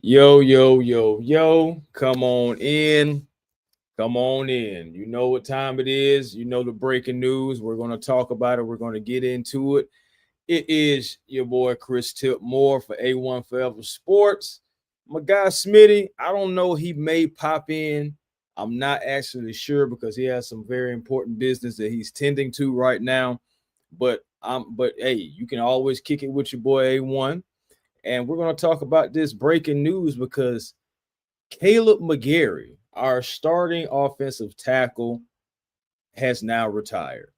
Yo, yo, yo, yo, come on in. Come on in. You know what time it is. You know the breaking news. We're going to talk about it. We're going to get into it. It is your boy Chris Tip Moore for A1 Forever Sports. My guy Smitty, I don't know. He may pop in. I'm not actually sure because he has some very important business that he's tending to right now. But hey, you can always kick it with your boy A1. And we're going to talk about this breaking news because Kaleb McGary, our starting offensive tackle, has now retired.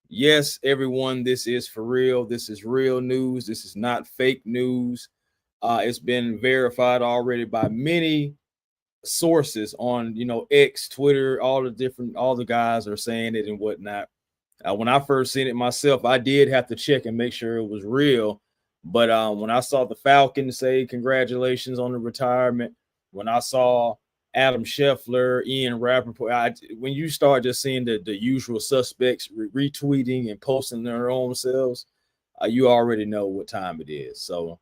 Yes, everyone, this is for real. This is real news. This is not fake news. It's been verified already by many sources on, X, Twitter, all the guys are saying it and whatnot. When I first seen it myself, I did have to check and make sure it was real. But when I saw the Falcons say congratulations on the retirement, when I saw Adam Scheffler, Ian Rappaport, when you start just seeing the usual suspects retweeting and posting their own selves, you already know what time it is. So,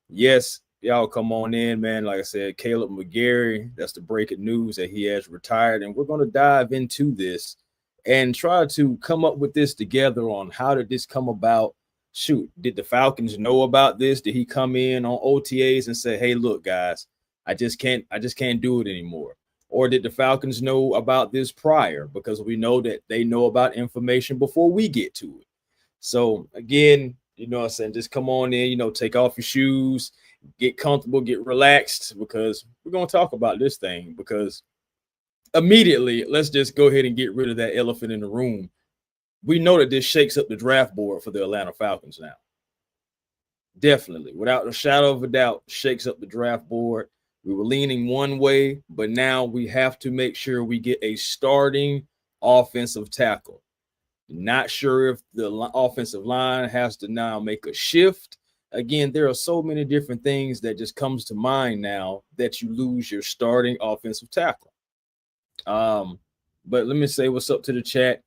yes, y'all come on in, man. Like I said, Kaleb McGary, that's the breaking news that he has retired. And we're going to dive into this and try to come up with this together on how did this come about. Shoot, did the Falcons know about this? Did he come in on OTAs and say, "Hey, look, guys, I just can't do it anymore"? Or did the Falcons know about this prior? Because we know that they know about information before we get to it. So again, what I'm saying, just come on in, take off your shoes, get comfortable, get relaxed, because we're gonna talk about this thing. Because immediately, let's just go ahead and get rid of that elephant in the room. We know that this shakes up the draft board for the Atlanta Falcons now. Definitely, without a shadow of a doubt, shakes up the draft board. We were leaning one way, but now we have to make sure we get a starting offensive tackle. Not sure if the offensive line has to now make a shift. Again, there are so many different things that just comes to mind now that you lose your starting offensive tackle. But let me say what's up to the chat.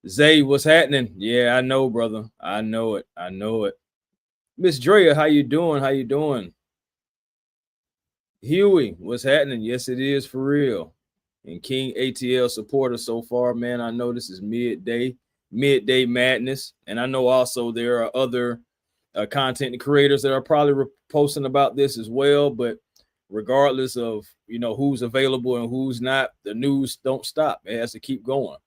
Zay, what's happening? Yeah, I know, brother. I know it. I know it. Miss Drea, how you doing? How you doing? Huey, what's happening? Yes, it is for real. And King ATL supporter so far, man. I know this is midday madness, and I know also there are other content creators that are probably posting about this as well. But regardless of who's available and who's not, the news don't stop. It has to keep going.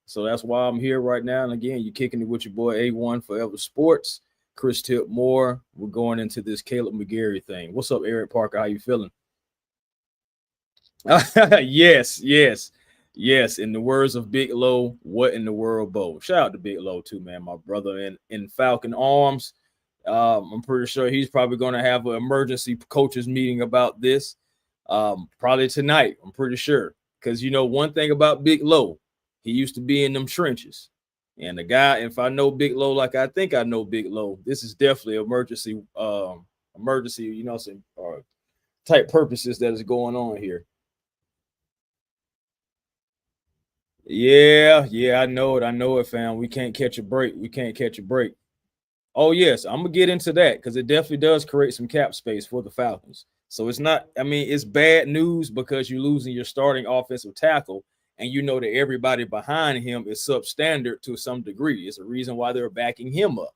So that's why I'm here right now. And again, you're kicking it with your boy A1 Forever Sports, Chris Tip Moore. We're going into this Kaleb McGary thing. What's up, Eric Parker? How you feeling? Yes, yes, yes. In the words of Big Low, what in the world, Bo? Shout out to Big Low too, man. My brother in Falcon Arms. I'm pretty sure he's probably going to have an emergency coaches meeting about this. Probably tonight. I'm pretty sure because one thing about Big Low, he used to be in them trenches. And the guy, if I know Big Low like I think I know Big Low, this is definitely emergency, some type purposes that is going on here. Yeah, yeah, I know it. I know it, fam. We can't catch a break. We can't catch a break. Oh, yes, I'm gonna get into that because it definitely does create some cap space for the Falcons. So it's not, I mean, it's bad news because you're losing your starting offensive tackle, and you know that everybody behind him is substandard to some degree. It's a reason why they're backing him up.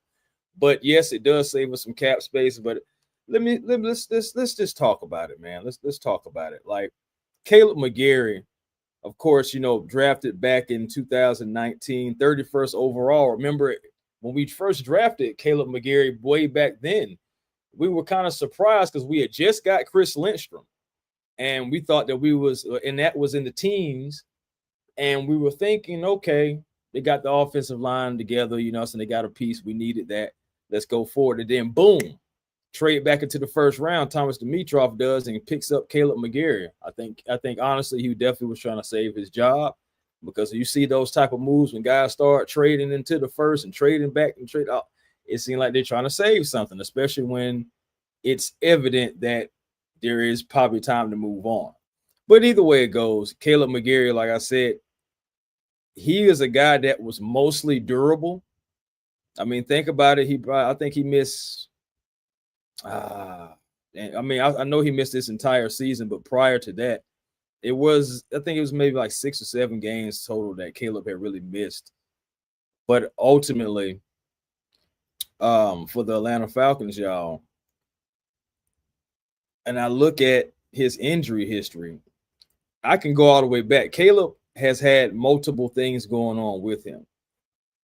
But yes, it does save us some cap space. But let's just talk about it, man. Let's talk about it. Like Kaleb McGary, of course, drafted back in 2019, 31st overall. Remember when we first drafted Kaleb McGary way back then, we were kind of surprised because we had just got Chris Lindstrom, and we thought that we was, and that was in the teens, and we were thinking, okay, they got the offensive line together, so they got a piece. We needed that. Let's go forward. And then boom, trade back into the first round. Thomas Dimitrov does and picks up Kaleb McGary. I think honestly, he definitely was trying to save his job because you see those type of moves when guys start trading into the first and trading back and trade out. It seems like they're trying to save something, especially when it's evident that there is probably time to move on. But either way it goes, Kaleb McGary, like I said, he is a guy that was mostly durable. I mean, think about it. I think he missed And I mean, I know he missed this entire season, but prior to that, I think it was maybe like 6 or 7 games total that Kaleb had really missed. But ultimately, for the Atlanta Falcons, y'all, and I look at his injury history, I can go all the way back. Kaleb has had multiple things going on with him.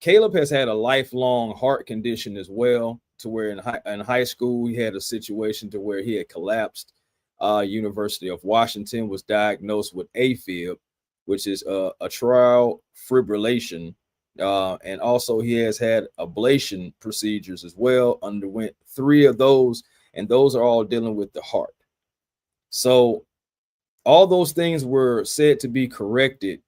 Kaleb has had a lifelong heart condition as well, to where in high school he had a situation to where he had collapsed. University of Washington was diagnosed with AFib, which is atrial fibrillation, and also he has had ablation procedures as well. Underwent 3 of those, and those are all dealing with the heart. So all those things were said to be corrected,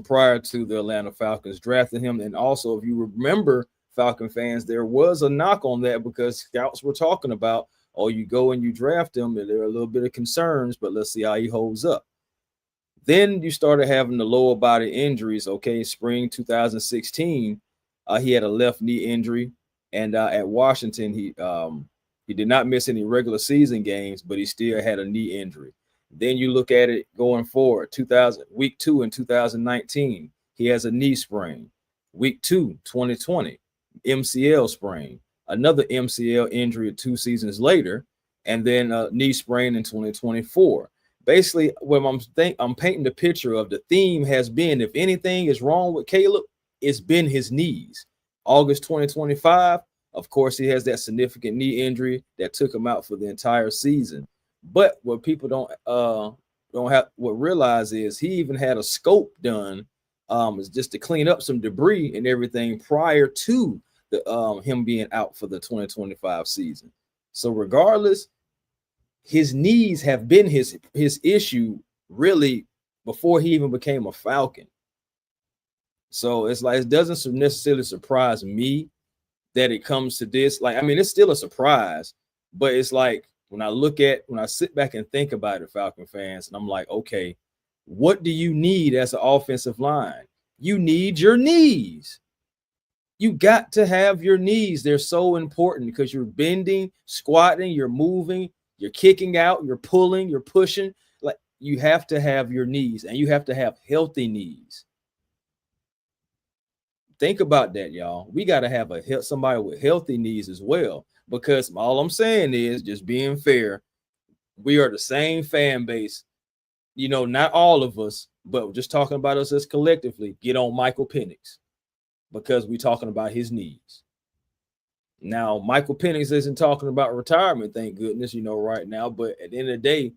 prior to the Atlanta Falcons drafting him. And also, if you remember, Falcon fans, there was a knock on that because scouts were talking about, oh, you go and you draft him, and there are a little bit of concerns, but let's see how he holds up. Then you started having the lower body injuries. Okay, spring 2016, he had a left knee injury, and at Washington, he did not miss any regular season games, but he still had a knee injury. Then you look at it going forward, week 2 in 2019, he has a knee sprain. Week 2, 2020, MCL sprain. Another MCL injury 2 seasons later, and then a knee sprain in 2024. Basically, what I'm painting the picture of the theme has been, if anything is wrong with Kaleb, it's been his knees. August 2025, of course, he has that significant knee injury that took him out for the entire season. But what people don't realize is he even had a scope done, is just to clean up some debris and everything prior to the him being out for the 2025 season. So regardless, his knees have been his issue really before he even became a Falcon. So it's like, it doesn't necessarily surprise me that it comes to this. Like, I mean, it's still a surprise, but it's like, when I sit back and think about it, Falcon fans, and I'm like, okay, what do you need as an offensive line? You need your knees. You got to have your knees. They're so important because you're bending, squatting, you're moving, you're kicking out, you're pulling, you're pushing. Like, you have to have your knees, and you have to have healthy knees. Think about that, y'all. We got to have somebody with healthy knees as well. Because all I'm saying is, just being fair, we are the same fan base. Not all of us, but just talking about us as collectively, get on Michael Penix because we're talking about his knees. Now, Michael Penix isn't talking about retirement, thank goodness, right now. But at the end of the day,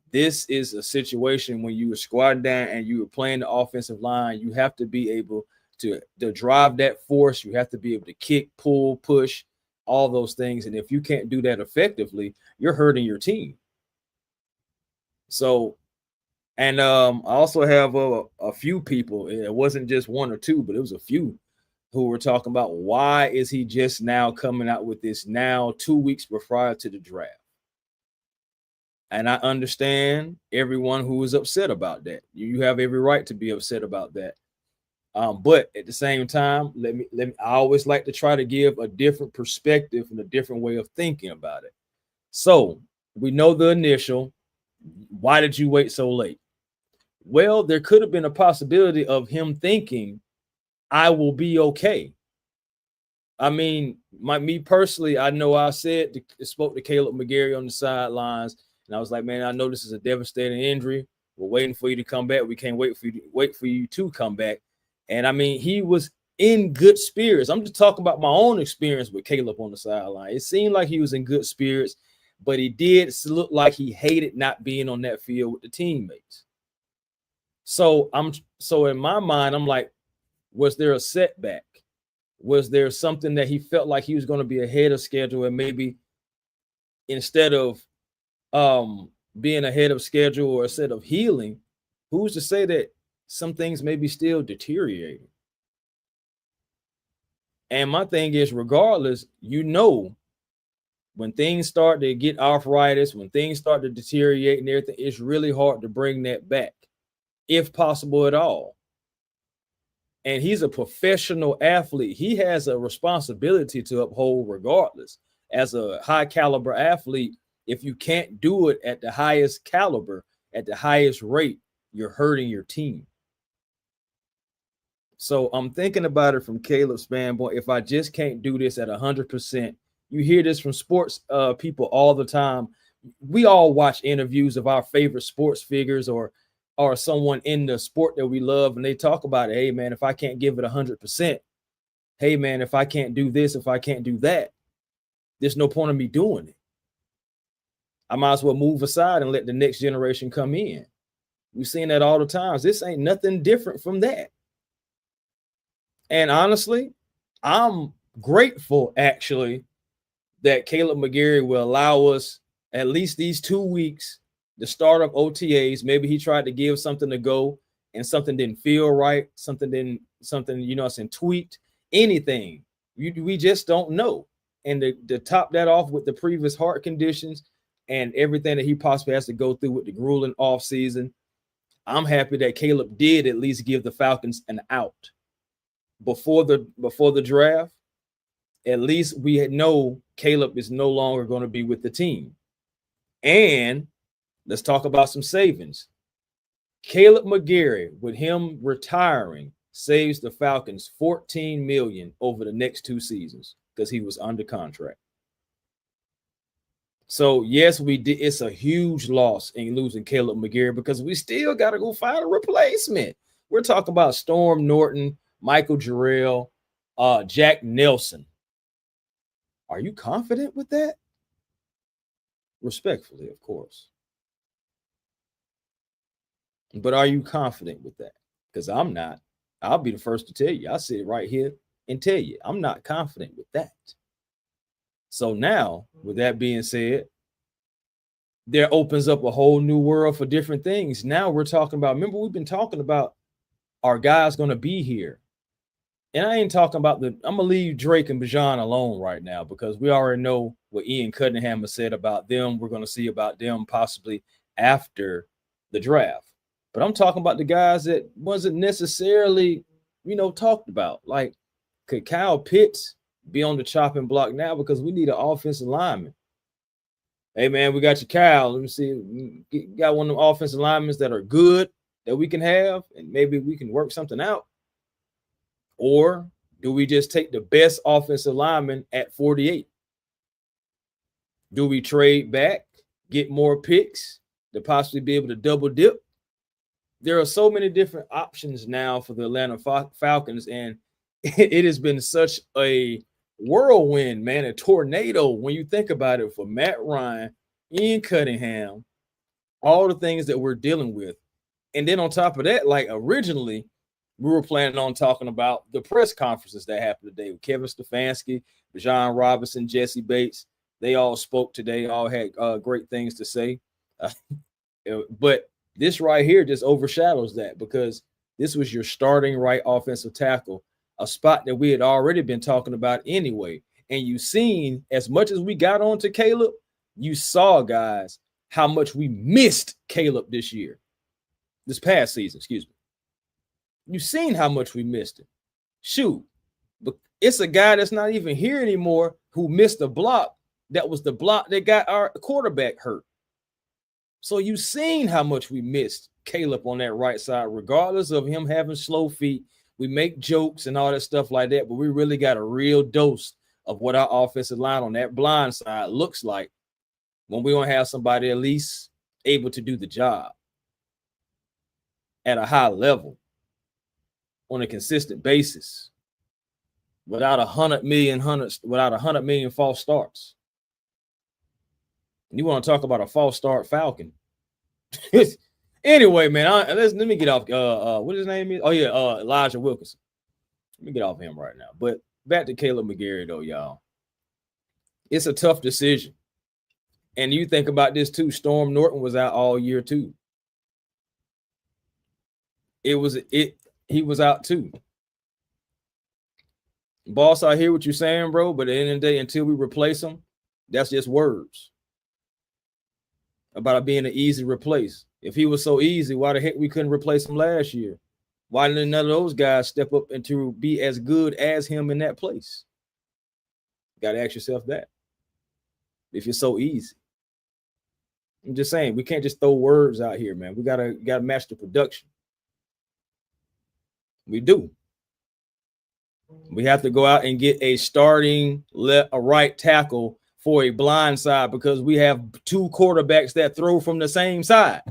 this is a situation when you were squatting down and you were playing the offensive line. You have to be able to drive that force. You have to be able to kick, pull, push, all those things. And if you can't do that effectively, you're hurting your team. So, and I also have a few people, it wasn't just 1 or 2, but it was a few who were talking about, why is he just now coming out with this now 2 weeks prior to the draft? And I understand everyone who is upset about that. You have every right to be upset about that. But at the same time, I always like to try to give a different perspective and a different way of thinking about it. So we know the initial, why did you wait so late? Well, there could have been a possibility of him thinking, I will be okay. I mean, me personally, I know I spoke to Kaleb McGary on the sidelines, and I was like, man, I know this is a devastating injury. We're waiting for you to come back. We can't wait for you to come back. And I mean, he was in good spirits. I'm just talking about my own experience with Kaleb on the sideline. It seemed like he was in good spirits, but he did look like he hated not being on that field with the teammates. So in my mind, I'm like, was there a setback? Was there something that he felt like he was going to be ahead of schedule, and maybe instead of being ahead of schedule or instead of healing, who's to say that some things may be still deteriorating? And my thing is, regardless, when things start to get arthritis, when things start to deteriorate and everything, it's really hard to bring that back, if possible at all. And he's a professional athlete. He has a responsibility to uphold regardless. As a high caliber athlete, If you can't do it at the highest caliber, at the highest rate, you're hurting your team. So I'm thinking about it from Kaleb's standpoint. If I just can't do this at 100%, you hear this from sports people all the time. We all watch interviews of our favorite sports figures or someone in the sport that we love, and they talk about it. Hey, man, if I can't give it 100%, hey, man, if I can't do this, if I can't do that, there's no point in me doing it. I might as well move aside and let the next generation come in. We've seen that all the times. This ain't nothing different from that. And honestly, I'm grateful actually that Kaleb McGary will allow us at least these 2 weeks, the start of OTAs. Maybe he tried to give something to go and something didn't feel right, something, tweaked, anything. We just don't know. And to top that off with the previous heart conditions and everything that he possibly has to go through with the grueling offseason, I'm happy that Kaleb did at least give the Falcons an out before the draft. At least we know Kaleb is no longer going to be with the team. And let's talk about some savings. Kaleb McGary, with him retiring, saves the Falcons $14 million over the next 2 seasons because he was under contract. So yes, we did. It's a huge loss in losing Kaleb McGary because we still got to go find a replacement. We're talking about Storm Norton, Michael Jarrell, Jack Nelson. Are you confident with that? Respectfully, of course. But are you confident with that? Because I'm not. I'll be the first to tell you. I'll sit right here and tell you I'm not confident with that. So now, with that being said, there opens up a whole new world for different things. Now we're talking about, remember, we've been talking about our guys going to be here. And I ain't talking about I'm going to leave Drake and Bijan alone right now because we already know what Ian Cunningham has said about them. We're going to see about them possibly after the draft. But I'm talking about the guys that wasn't necessarily, talked about. Like, could Kyle Pitts be on the chopping block now because we need an offensive lineman? Hey, man, we got you, Kyle. Let me see. You got one of them offensive linemen that are good that we can have, and maybe we can work something out. Or do we just take the best offensive lineman at 48? Do we trade back, get more picks to possibly be able to double dip? There are so many different options now for the Atlanta Falcons, and it has been such a whirlwind, man, a tornado when you think about it for Matt Ryan, Ian Cunningham, all the things that we're dealing with. And then on top of that, like originally, we were planning on talking about the press conferences that happened today with Kevin Stefanski, Bijan Robinson, Jesse Bates. They all spoke today, all had great things to say. But this right here just overshadows that because this was your starting right offensive tackle, a spot that we had already been talking about anyway. And you've seen, as much as we got on to Kaleb, you saw, guys, how much we missed Kaleb this past season, excuse me. You've seen how much we missed him. Shoot, but it's a guy that's not even here anymore who missed a block. That was the block that got our quarterback hurt. So you've seen how much we missed Kaleb on that right side, regardless of him having slow feet. We make jokes and all that stuff like that, but we really got a real dose of what our offensive line on that blind side looks like when we don't have somebody at least able to do the job at a high level on a consistent basis without 100 million false starts. And you want to talk about a false start Falcon. Anyway, man, let me get off what his name is. Oh yeah, Elijah Wilkinson. Let me get off him right now. But back to Kaleb McGary though, y'all. It's a tough decision. And you think about this too. Storm Norton was out all year too. He was out too. Boss, I hear what you're saying, bro. But at the end of the day, until we replace him, that's just words about it being an easy replace. If he was so easy, why the heck we couldn't replace him last year? Why didn't none of those guys step up and to be as good as him in that place? You got to ask yourself that. If you're so easy. I'm just saying we can't just throw words out here, man. We gotta match the production. We do. We have to go out and get a starting a right tackle for a blind side because we have two quarterbacks that throw from the same side.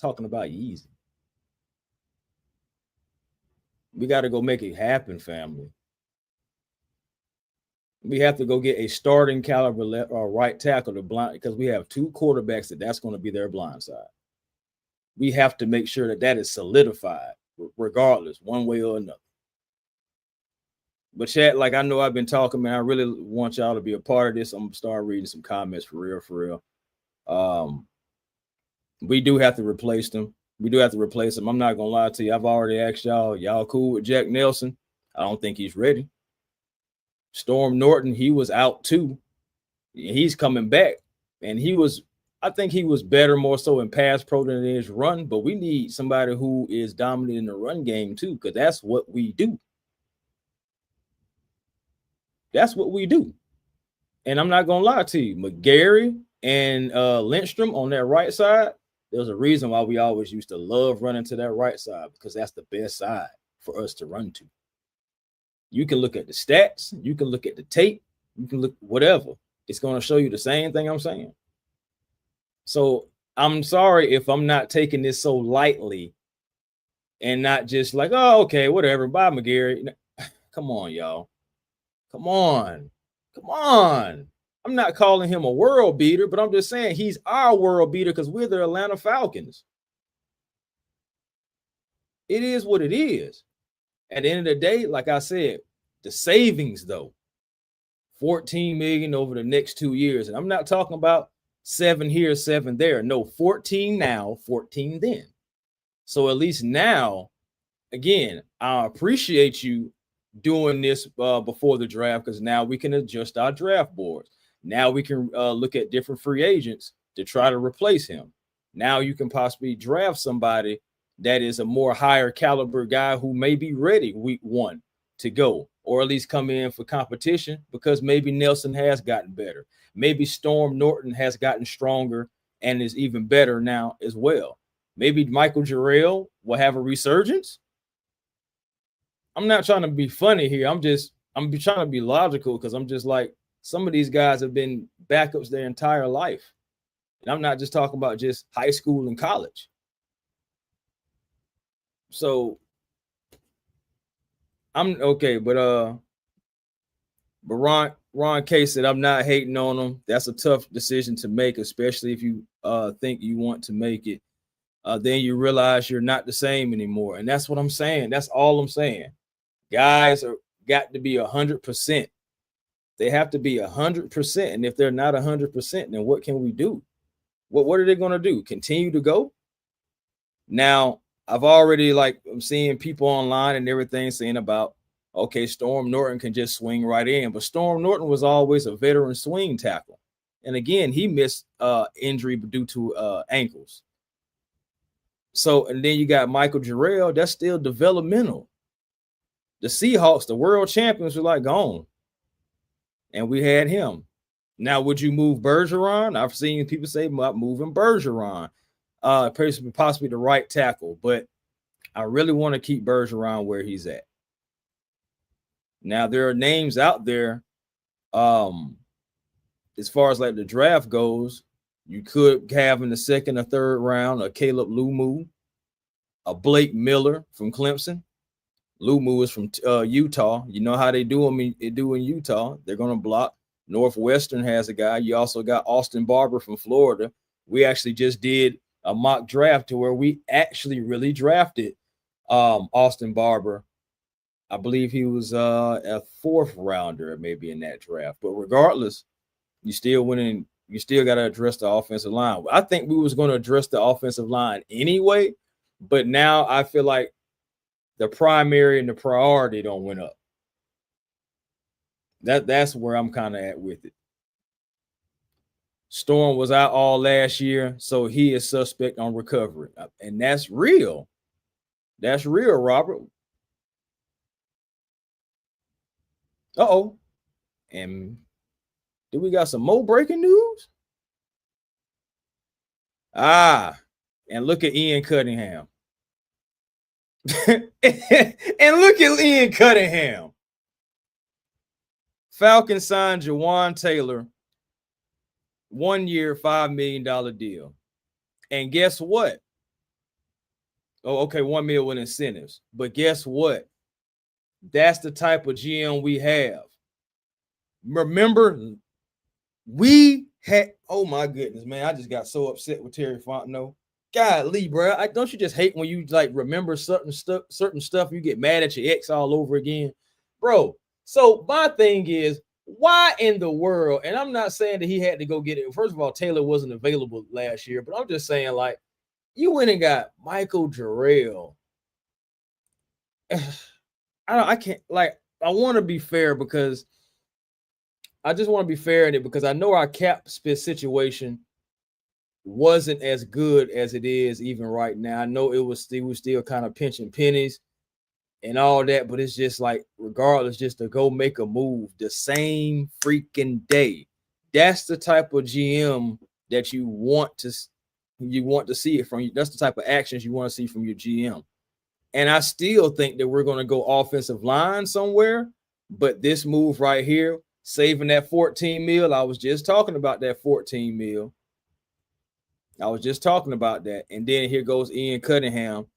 Talking about easy. We got to go make it happen, family. We have to go get a starting caliber right tackle to blind because we have two quarterbacks that's going to be their blind side. We have to make sure that is solidified, regardless, one way or another. But chat, like I know I've been talking, man. I really want y'all to be a part of this. I'm gonna start reading some comments for real. We do have to replace them. I'm not gonna lie to you. I've already asked y'all cool with Jack Nelson? I don't think he's ready. Storm Norton, he was out too. He's coming back, and I think he was better more so in pass pro than in his run. But we need somebody who is dominant in the run game too, because that's what we do. That's what we do. And I'm not going to lie to you. McGary and Lindstrom on that right side, there's a reason why we always used to love running to that right side, because that's the best side for us to run to. You can look at the stats. You can look at the tape. You can look whatever. It's going to show you the same thing I'm saying. So I'm sorry if I'm not taking this so lightly and not just like, oh, okay, whatever. Bye, McGary. Come on, y'all. Come on. I'm not calling him a world beater, but I'm just saying he's our world beater because we're the Atlanta Falcons. It is what it is. At the end of the day, like I said, the savings though, $14 million over the next 2 years. And I'm not talking about 7 here, 7 there. No, 14 now, 14 then. So at least now, again, I appreciate you doing this before the draft, because now we can adjust our draft boards. Now we can look at different free agents to try to replace him. Now you can possibly draft somebody that is a more higher caliber guy who may be ready week 1 to go, or at least come in for competition, because maybe Nelson has gotten better. Maybe Storm Norton has gotten stronger and is even better now as well. Maybe Michael Jarrell will have a resurgence. I'm not trying to be funny here. I'm trying to be logical, because I'm just like, some of these guys have been backups their entire life. And I'm not just talking about just high school and college. So I'm okay, but Ron K said, I'm not hating on him. That's a tough decision to make, especially if you think you want to make it. Then you realize you're not the same anymore. And that's what I'm saying. That's all I'm saying. Guys got to be 100%. They have to be 100%. And if they're not 100%, then what can we do? What are they going to do? Continue to go? Now, I've already, I'm seeing people online and everything saying about, okay, Storm Norton can just swing right in. But Storm Norton was always a veteran swing tackle. And again, he missed injury due to ankles. So, and then you got Michael Jarrell. That's still developmental. The Seahawks, the world champions, were like gone. And we had him. Now, would you move Bergeron? I've seen people say about moving Bergeron. Possibly the right tackle. But I really want to keep Bergeron where he's at. Now, there are names out there. As far as like the draft goes, you could have in the 2nd or 3rd round a Kaleb Lumu, a Blake Miller from Clemson. Lumu is from Utah. You know how they do in Utah. They're going to block. Northwestern has a guy. You also got Austin Barber from Florida. We actually just did a mock draft to where we actually really drafted Austin Barber. I believe he was a 4th rounder maybe in that draft. But regardless, you still winning. You still got to address the offensive line. I think we was going to address the offensive line anyway, but now I feel like the primary and the priority don't went up. That's where I'm kind of at with it. Storm was out all last year, so he is suspect on recovery. And that's real. That's real, Robert. Uh-oh. And do we got some more breaking news? And look at Ian Cunningham. And look at Ian Cunningham. Falcons signed Jawan Taylor, 1 year, $5 million deal. And guess what? Oh, okay, $1 million with incentives. But guess what? That's the type of GM we have. Remember, we had, oh my goodness, man, I just got so upset with Terry Fontenot. Golly, bro, don't you just hate when you like remember certain stuff, you get mad at your ex all over again, bro? So my thing is, why in the world? And I'm not saying that he had to go get it. First of all, Taylor wasn't available last year, but I'm just saying, like, you went and got Michael Jarrell. I can't, like, I want to be fair because I just want to be fair in it because I know our cap space situation wasn't as good as it is even right now. I know it was still kind of pinching pennies and all that, but it's just like, regardless, just to go make a move the same freaking day. That's the type of GM that you want to see it from you. That's the type of actions you want to see from your GM. And I still think that we're going to go offensive line somewhere, but this move right here, saving that 14 mil, I was just talking about that 14 mil. I was just talking about that. And then here goes Ian Cunningham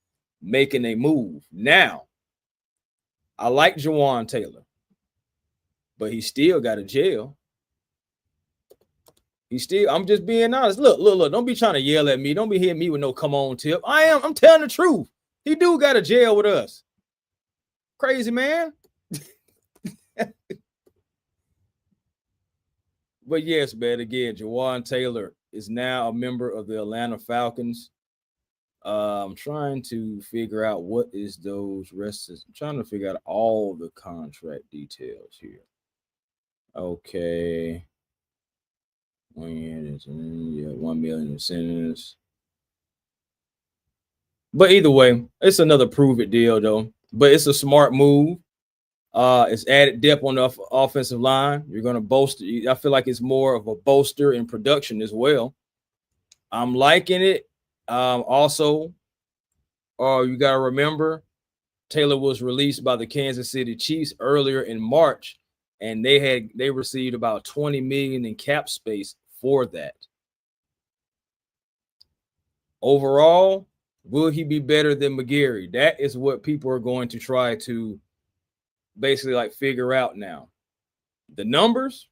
making a move. Now, I like Jawan Taylor, but he still got a jail. I'm just being honest. Look, don't be trying to yell at me. Don't be hitting me with no come on tip. I'm telling the truth. He do got a jail with us. Crazy, man. But yes, man, again, Jawan Taylor is now a member of the Atlanta Falcons. I'm trying to figure out what is those rests. I'm trying to figure out all the contract details here. Okay. 1 year, yeah, 1 million incentives. But either way, it's another prove it deal though. But it's a smart move. It's added depth on the offensive line. You're going to bolster. I feel like it's more of a bolster in production as well. I'm liking it. Also, you got to remember, Taylor was released by the Kansas City Chiefs earlier in March, and they received about $20 million in cap space for that. Overall, will he be better than McGary? That is what people are going to try to basically like figure out now. The numbers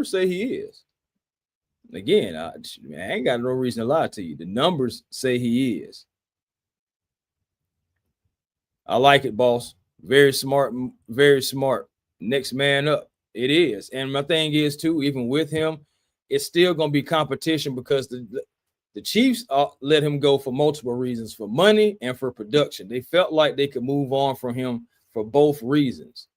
say he is. Again, I ain't got no reason to lie to you. The numbers say he is. I like it, boss. Very smart, very smart. Next man up. It is. And my thing is too, even with him, it's still going to be competition because the Chiefs let him go for multiple reasons, for money and for production. They felt like they could move on from him for both reasons.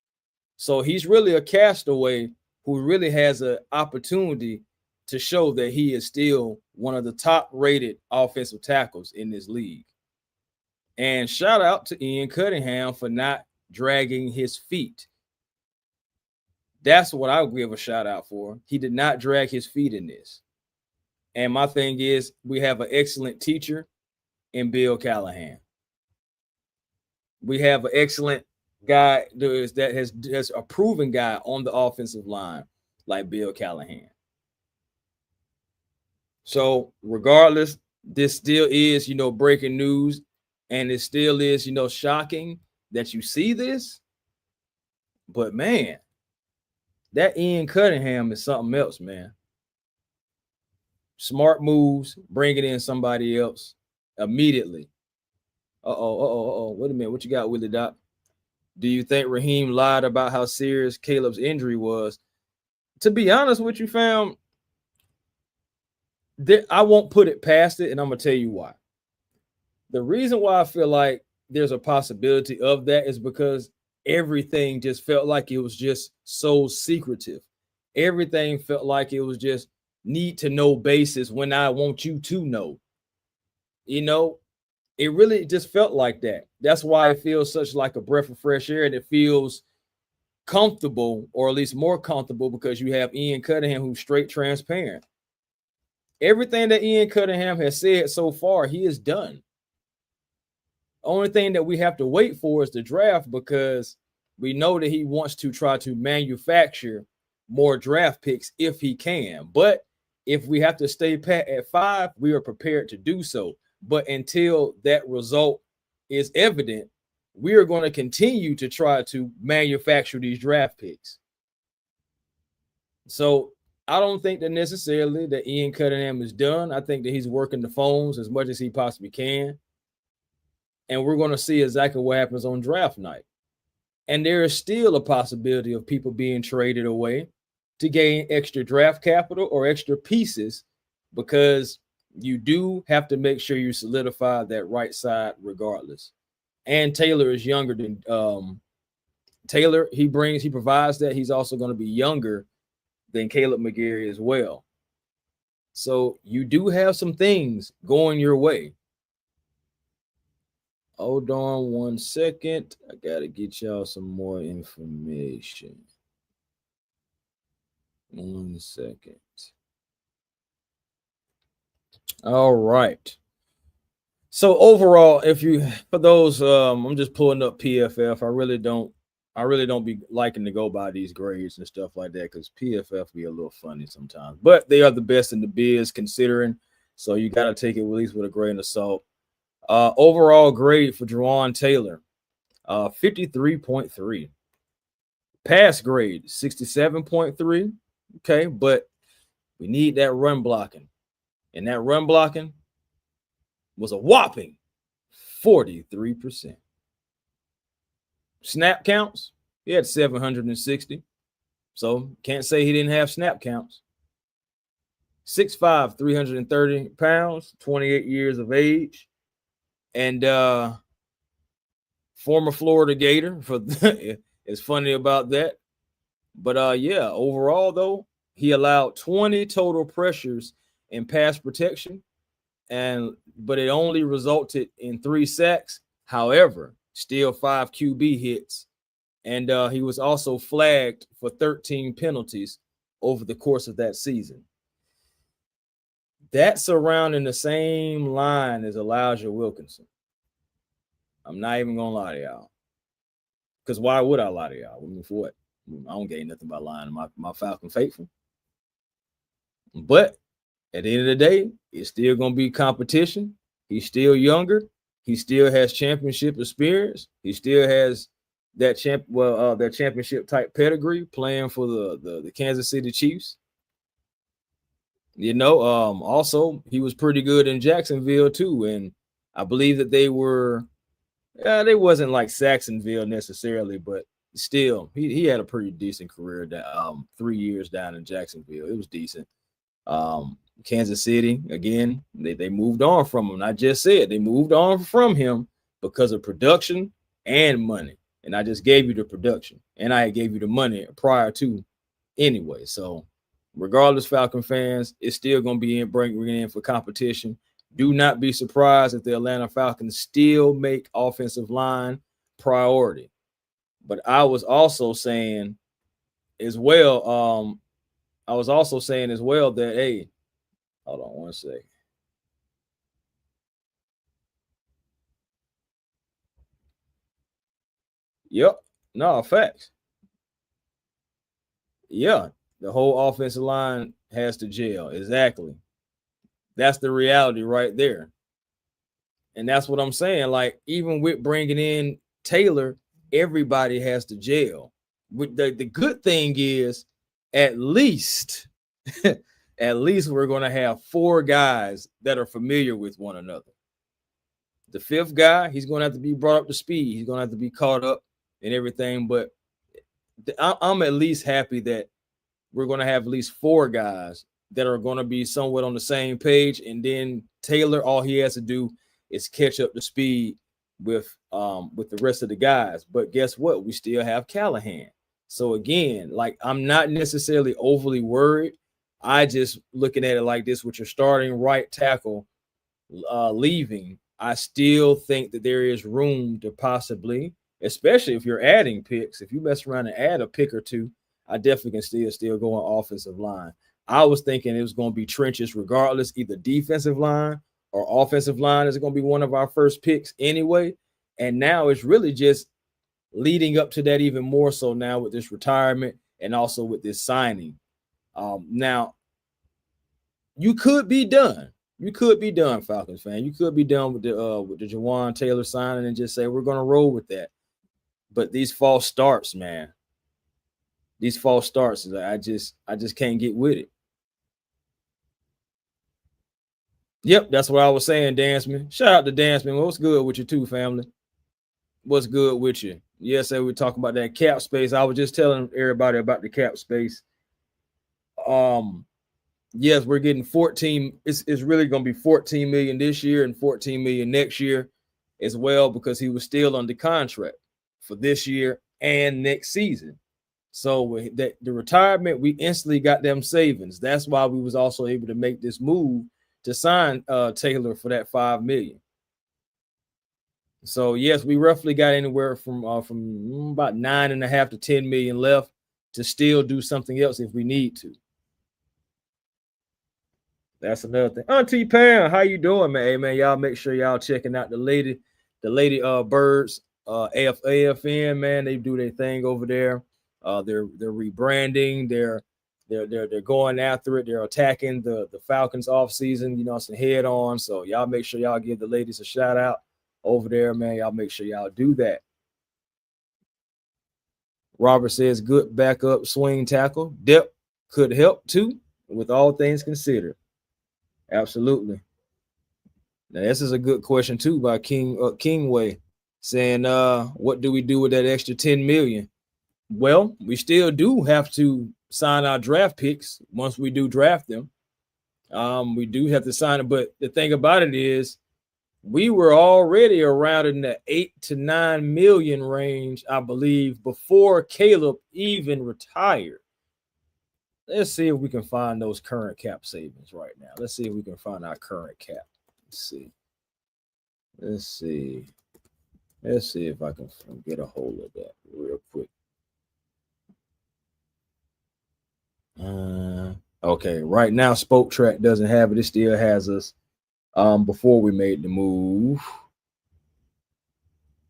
So he's really a castaway who really has an opportunity to show that he is still one of the top-rated offensive tackles in this league. And shout out to Ian Cunningham for not dragging his feet. That's what I would give a shout out for. He did not drag his feet in this. And my thing is, we have an excellent teacher in Bill Callahan. We have an excellent guy that has a proven guy on the offensive line like Bill Callahan. So regardless, this still is, breaking news, and it still is, shocking that you see this. But man, that Ian Cunningham is something else, man. Smart moves, bringing in somebody else immediately. Wait a minute. What you got, Willie Doc? Do you think Raheem lied about how serious Kaleb's injury was? To be honest with you, fam, I won't put it past it, and I'm going to tell you why. The reason why I feel like there's a possibility of that is because everything just felt like it was just so secretive. Everything felt like it was just need to know basis when I want you to know. It really just felt like that. That's why it feels such like a breath of fresh air, and it feels comfortable, or at least more comfortable, because you have Ian Cunningham who's straight transparent. Everything that Ian Cunningham has said so far, he has done. Only thing that we have to wait for is the draft, because we know that he wants to try to manufacture more draft picks if he can. But if we have to stay pat at 5, we are prepared to do so. But until that result is evident, we are going to continue to try to manufacture these draft picks. So I don't think that necessarily that Ian Cunningham is done. I think that he's working the phones as much as he possibly can. And we're going to see exactly what happens on draft night. And there is still a possibility of people being traded away to gain extra draft capital or extra pieces, because you do have to make sure you solidify that right side regardless. And Taylor is younger than Taylor. He provides that. He's also going to be younger than Kaleb McGary as well. So you do have some things going your way. Hold on 1 second. I got to get y'all some more information. 1 second. All right. So overall, for those, I'm just pulling up PFF. I really don't be liking to go by these grades and stuff like that, because PFF be a little funny sometimes. But they are the best in the biz considering. So you got to take it at least with a grain of salt. Overall grade for Juwan Taylor, 53.3. Pass grade, 67.3. Okay, but we need that run blocking. And that run blocking was a whopping 43%. Snap counts, he had 760. So can't say he didn't have snap counts. 6'5", 330 pounds, 28 years of age. And former Florida Gator. It's funny about that. But yeah, overall though, he allowed 20 total pressures in pass protection, but it only resulted in 3 sacks. However, still 5 QB hits, and he was also flagged for 13 penalties over the course of that season. That's around in the same line as Elijah Wilkinson. I'm not even gonna lie to y'all, because why would I lie to y'all? I mean, for what? I don't gain nothing by lying to my Falcon faithful. But at the end of the day, it's still gonna be competition. He's still younger. He still has championship experience. He still has that championship type pedigree playing for the Kansas City Chiefs. Also he was pretty good in Jacksonville too, and I believe that they wasn't like Saxonville necessarily, but still he had a pretty decent career. 3 years down in Jacksonville, it was decent. Kansas City, again, they moved on from him. I just said they moved on from him because of production and money. And I just gave you the production, and I gave you the money prior to anyway. So regardless, Falcon fans, it's still going to be bringing in for competition. Do not be surprised if the Atlanta Falcons still make offensive line priority. But I was also saying as well, that, hey, hold on 1 second. Yep. No, facts. Yeah. The whole offensive line has to gel. Exactly. That's the reality right there. And that's what I'm saying. Like, even with bringing in Taylor, everybody has to gel. The good thing is, at least we're going to have 4 guys that are familiar with one another. The 5th guy, he's going to have to be brought up to speed. He's going to have to be caught up and everything. But I'm at least happy that we're going to have at least 4 guys that are going to be somewhat on the same page. And then Taylor, all he has to do is catch up to speed with the rest of the guys. But guess what? We still have Callahan. So again, like, I'm not necessarily overly worried. I just looking at it like this: with your starting right tackle leaving, I still think that there is room to possibly, especially if you're adding picks, if you mess around and add a pick or two, I definitely can still go on offensive line. I was thinking it was going to be trenches regardless, either defensive line or offensive line is going to be one of our first picks anyway. And now it's really just leading up to that even more so now with this retirement and also with this signing. Now, you could be done. You could be done, Falcons fan. You could be done with the Jawan Taylor signing and just say we're going to roll with that. But these false starts, man. These false starts, I just can't get with it. Yep, that's what I was saying, Danceman. Shout out to Danceman. What's good with you too, family? What's good with you? Yes, we're talking about that cap space. I was just telling everybody about the cap space. Yes, we're getting 14. It's really going to be 14 million this year and 14 million next year as well, because he was still under contract for this year and next season. So with the retirement, we instantly got them savings. That's why we was also able to make this move to sign Taylor for that $5 million. So yes, we roughly got anywhere from about 9.5 to 10 million left to still do something else if we need to. That's another thing. Auntie Pam, how you doing, man? Hey, man, y'all make sure y'all checking out the lady birds, AFN, man. They do their thing over there. They're rebranding. They're going after it. They're attacking the Falcons off season, some head on. So y'all make sure y'all give the ladies a shout out over there, man. Y'all make sure y'all do that. Robert says good backup swing tackle. Depth could help too, with all things considered. Absolutely. Now this is a good question too by Kingway, saying what do we do with that extra 10 million? Well, we still do have to sign our draft picks once we do draft them. We do have to sign it, but the thing about it is we were already around in the 8 to 9 million range, I believe, before Kaleb even retired. Let's see if we can find those current cap savings right now. Let's see if we can find our current cap. Let's see if I can get a hold of that real quick. Okay, right now Spoke Track doesn't have it. It still has us before we made the move.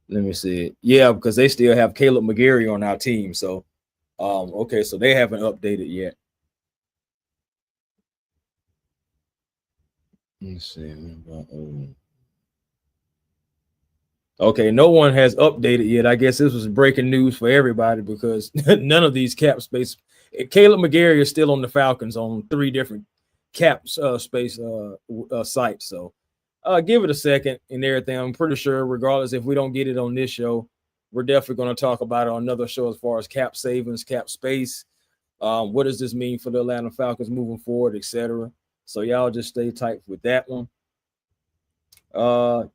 Let me see. Yeah, because they still have Kaleb McGary on our team. So okay, so they haven't updated yet. Let's see. Okay, no one has updated yet. I guess this was breaking news for everybody because none of these cap space. Kaleb McGary is still on the Falcons on 3 different cap space sites. So give it a second and everything. I'm pretty sure, regardless if we don't get it on this show, we're definitely going to talk about it on another show as far as cap savings, cap space. What does this mean for the Atlanta Falcons moving forward, etc. So y'all just stay tight with that one.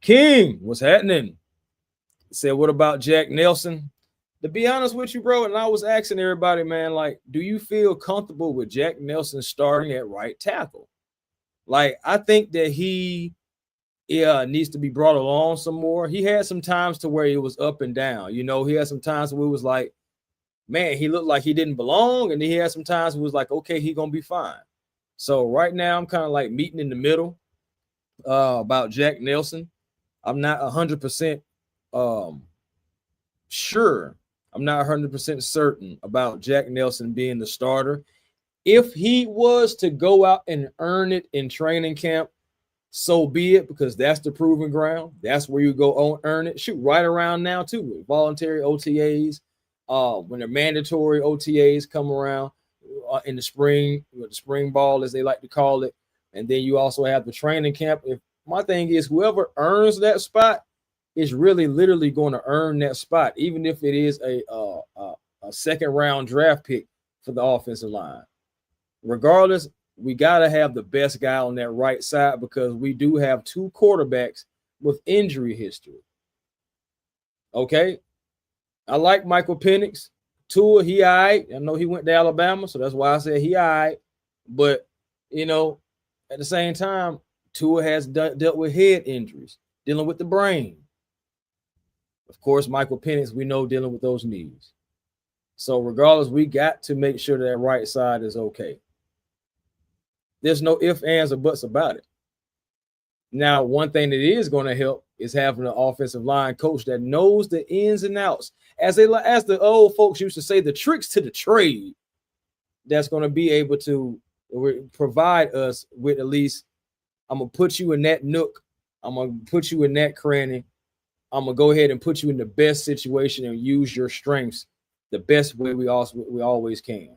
King, what's happening? Said, what about Jack Nelson? To be honest with you, bro, and I was asking everybody, man, like, do you feel comfortable with Jack Nelson starting at right tackle? Like, I think that he needs to be brought along some more. He had some times to where he was up and down. He had some times where it was like, man, he looked like he didn't belong. And then he had some times where it was like, okay, he's going to be fine. So right now I'm kind of like meeting in the middle about Jack Nelson. I'm not 100% sure. I'm not 100% certain about Jack Nelson being the starter. If he was to go out and earn it in training camp, so be it, because that's the proving ground. That's where you go on, earn it. Shoot, right around now too, with voluntary OTAs, when the mandatory OTAs come around in the spring, with the spring ball as they like to call it, and then you also have the training camp. If my thing is, whoever earns that spot is really literally going to earn that spot, even if it is a second round draft pick for the offensive line. Regardless, we got to have the best guy on that right side because we do have 2 quarterbacks with injury history. Okay. I like Michael Penix. Tua, he all right. I know he went to Alabama, so that's why I said he all right. But, at the same time, Tua has dealt with head injuries, dealing with the brain. Of course, Michael Penix, we know, dealing with those knees. So regardless, we got to make sure that right side is okay. There's no ifs, ands, or buts about it. Now, one thing that is going to help is having an offensive line coach that knows the ins and outs. As the old folks used to say, the tricks to the trade, that's going to be able to provide us with at least, I'm going to put you in that nook. I'm going to put you in that cranny. I'm going to go ahead and put you in the best situation and use your strengths the best way we always can.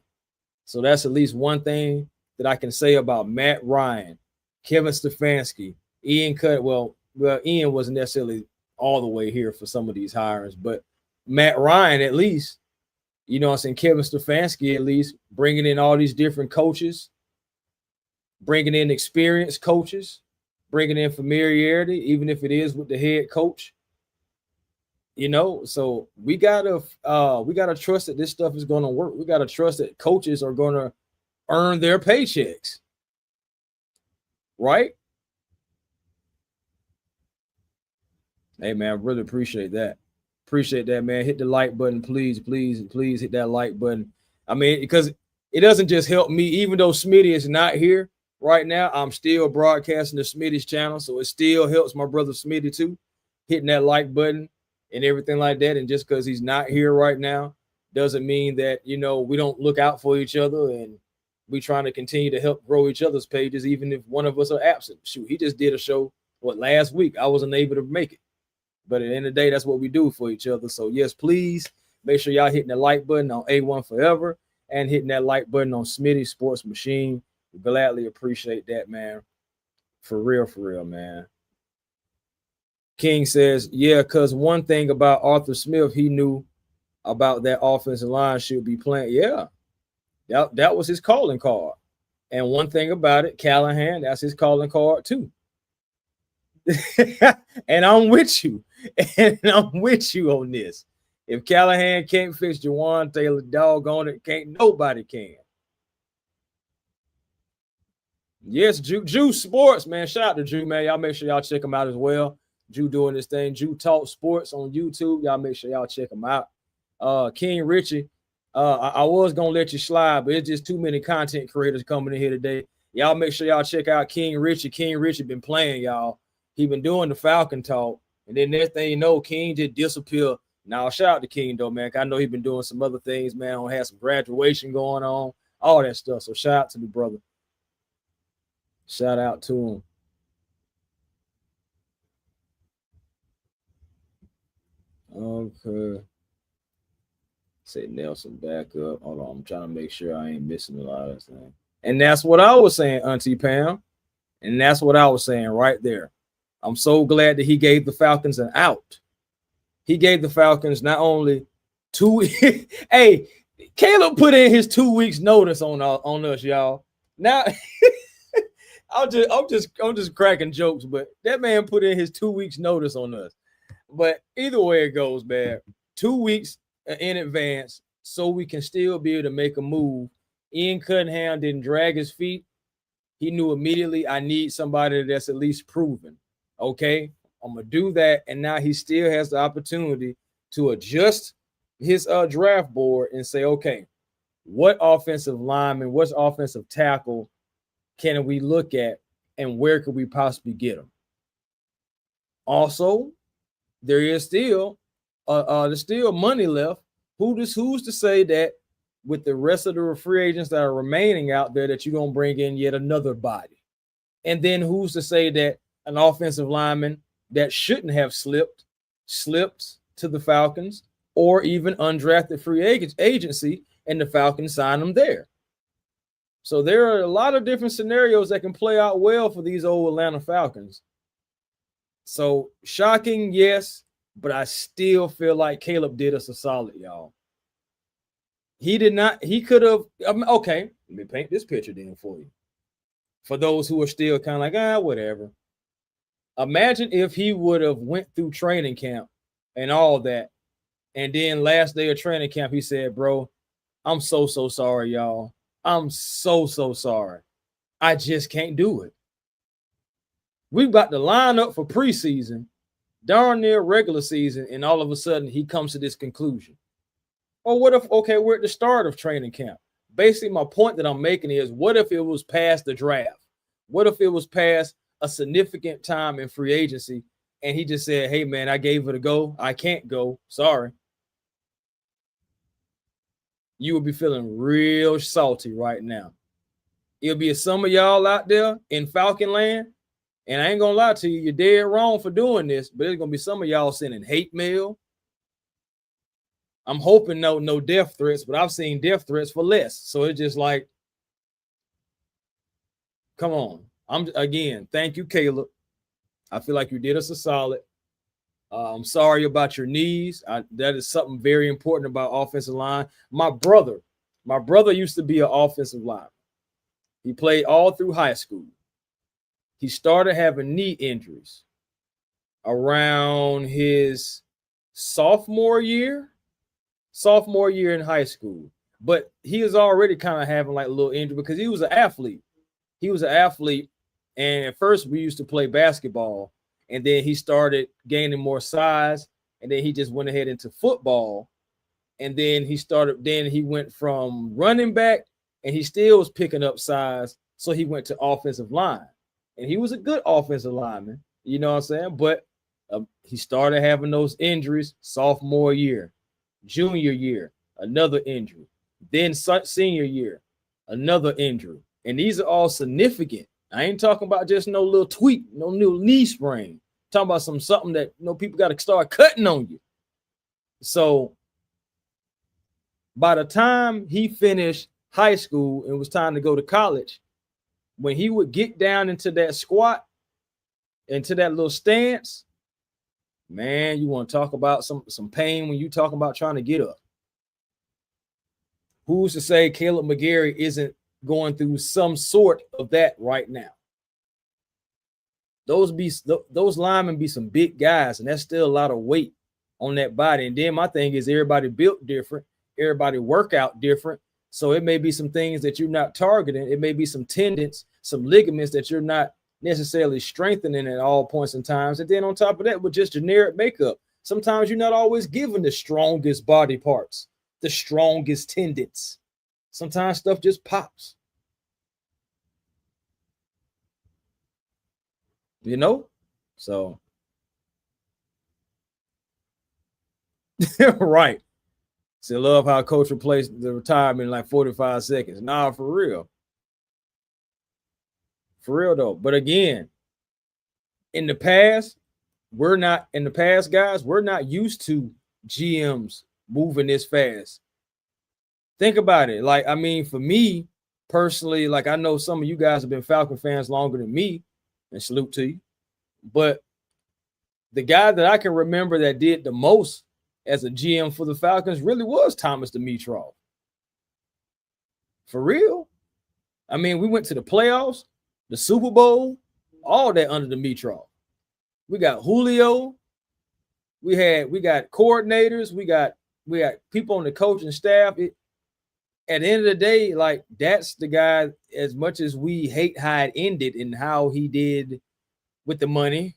So that's at least one thing that I can say about Matt Ryan, Kevin Stefanski, Ian Cut. Well, Ian wasn't necessarily all the way here for some of these hires, but Matt Ryan, at least, you know what I'm saying, Kevin Stefanski, at least, bringing in all these different coaches, bringing in experienced coaches, bringing in familiarity, even if it is with the head coach. You know, so we gotta trust that this stuff is going to work. We gotta trust that coaches are going to earn their paychecks, right? Hey man, I really appreciate that. Appreciate that, man. Hit the like button, please, please, please hit that like button. I mean, because it doesn't just help me, even though Smitty is not here right now, I'm still broadcasting the Smitty's channel, so it still helps my brother Smitty too, hitting that like button and everything like that. And just because he's not here right now doesn't mean that, you know, we don't look out for each other and we trying to continue to help grow each other's pages, even if one of us are absent. Shoot, he just did a show, last week. I wasn't able to make it. But at the end of the day, that's what we do for each other. So, yes, please make sure y'all hitting the like button on A1 Forever and hitting that like button on Smitty Sports Machine. We gladly appreciate that, man. For real, man. King says, yeah, because one thing about Arthur Smith, he knew about that offensive line should be playing. Yeah, that was his calling card. And one thing about it, Callahan, that's his calling card too. And I'm with you. And I'm with you on this. If Callahan can't fix Jawan Taylor, doggone it, nobody can. Yes, Jew Sports, man. Shout out to Jew, man. Y'all make sure y'all check him out as well. Jew doing this thing. Jew Talk Sports on YouTube. Y'all make sure y'all check him out. King Richie, I was gonna let you slide, but it's just too many content creators coming in here today. Y'all make sure y'all check out King Richie. King Richie been playing, y'all. He been doing the Falcon talk, and then next thing you know, King just disappear. Now shout out to King though, man. I know he been doing some other things, man. Had some graduation going on, all that stuff. So shout out to the brother. Shout out to him. Okay. Say Nelson back up. Hold on. I'm trying to make sure I ain't missing a lot of things. And that's what I was saying, Auntie Pam. And that's what I was saying right there. I'm so glad that he gave the Falcons an out. He gave the Falcons not only 2 hey, Kaleb put in his 2 weeks notice on us, y'all. Now I'm just cracking jokes, but that man put in his 2 weeks notice on us. But either way it goes, man, 2 weeks in advance so we can still be able to make a move. Ian Cunningham didn't drag his feet. He knew immediately, I need somebody that's at least proven. Okay, I'm going to do that. And now he still has the opportunity to adjust his draft board and say, okay, what offensive lineman, what's offensive tackle can we look at and where could we possibly get them? Also, there's still money left. Who's to say that with the rest of the free agents that are remaining out there that you're going to bring in yet another body? And then who's to say that an offensive lineman that shouldn't have slipped to the Falcons or even undrafted free agency and the Falcons sign them there? So there are a lot of different scenarios that can play out well for these old Atlanta Falcons. So shocking, yes, but I still feel like Kaleb did us a solid, y'all. He did not, he could have, okay, let me paint this picture then for you. For those who are still kind of like, whatever. Imagine if he would have went through training camp and all that, and then last day of training camp, he said, bro, I'm so sorry, y'all. I'm so sorry. I just can't do it. We've got to line up for preseason, darn near regular season, and all of a sudden he comes to this conclusion. Or what if, okay, we're at the start of training camp. basically my point that I'm making is, what if it was past the draft? What if it was past a significant time in free agency and he just said, hey, man, I gave it a go. I can't go. Sorry. You would be feeling real salty right now. It'll be some of y'all out there in Falcon land, and I ain't gonna lie to you, you're dead wrong for doing this, but there's gonna be some of y'all sending hate mail. I'm hoping no death threats, but I've seen death threats for less. So it's just like, come on. Thank you, Kaleb. I feel like you did us a solid. I'm sorry about your knees. That is something very important about offensive line. My brother used to be an offensive lineman. He played all through high school. He started having knee injuries around his sophomore year in high school. But he was already kind of having like a little injury because he was an athlete. And at first we used to play basketball. And then he started gaining more size, and then he just went ahead into football. And then he went from running back, and he still was picking up size. So he went to offensive line, and he was a good offensive lineman, you know what I'm saying? But he started having those injuries sophomore year, junior year, another injury, then senior year, another injury. And these are all significant. I ain't talking about just no little tweak, no new knee sprain. I'm talking about something that people got to start cutting on you. So by the time he finished high school and it was time to go to college, when he would get down into that squat, into that little stance, man, you want to talk about some pain when you talking about trying to get up. Who's to say Kaleb McGary isn't going through some sort of that right now? Those linemen be some big guys, and that's still a lot of weight on that body. And then my thing is, everybody built different, everybody work out different. So it may be some things that you're not targeting. It may be some tendons, some ligaments that you're not necessarily strengthening at all points in times. And then on top of that, with just generic makeup, sometimes you're not always given the strongest body parts, the strongest tendons. Sometimes stuff just pops. You know? So right. So I love how coach replaced the retirement in like 45 seconds. Nah, for real. For real though. But again, in the past, guys, we're not used to GMs moving this fast. Think about it. Like, I mean, for me personally, like, I know some of you guys have been Falcon fans longer than me, and salute to you. But the guy that I can remember that did the most as a GM for the Falcons really was Thomas Dimitroff. For real. I mean, we went to the playoffs, the Super Bowl, all that under Dimitroff. We got Julio. We got coordinators. We got people on the coaching staff. At the end of the day, like, that's the guy, as much as we hate how it ended and how he did with the money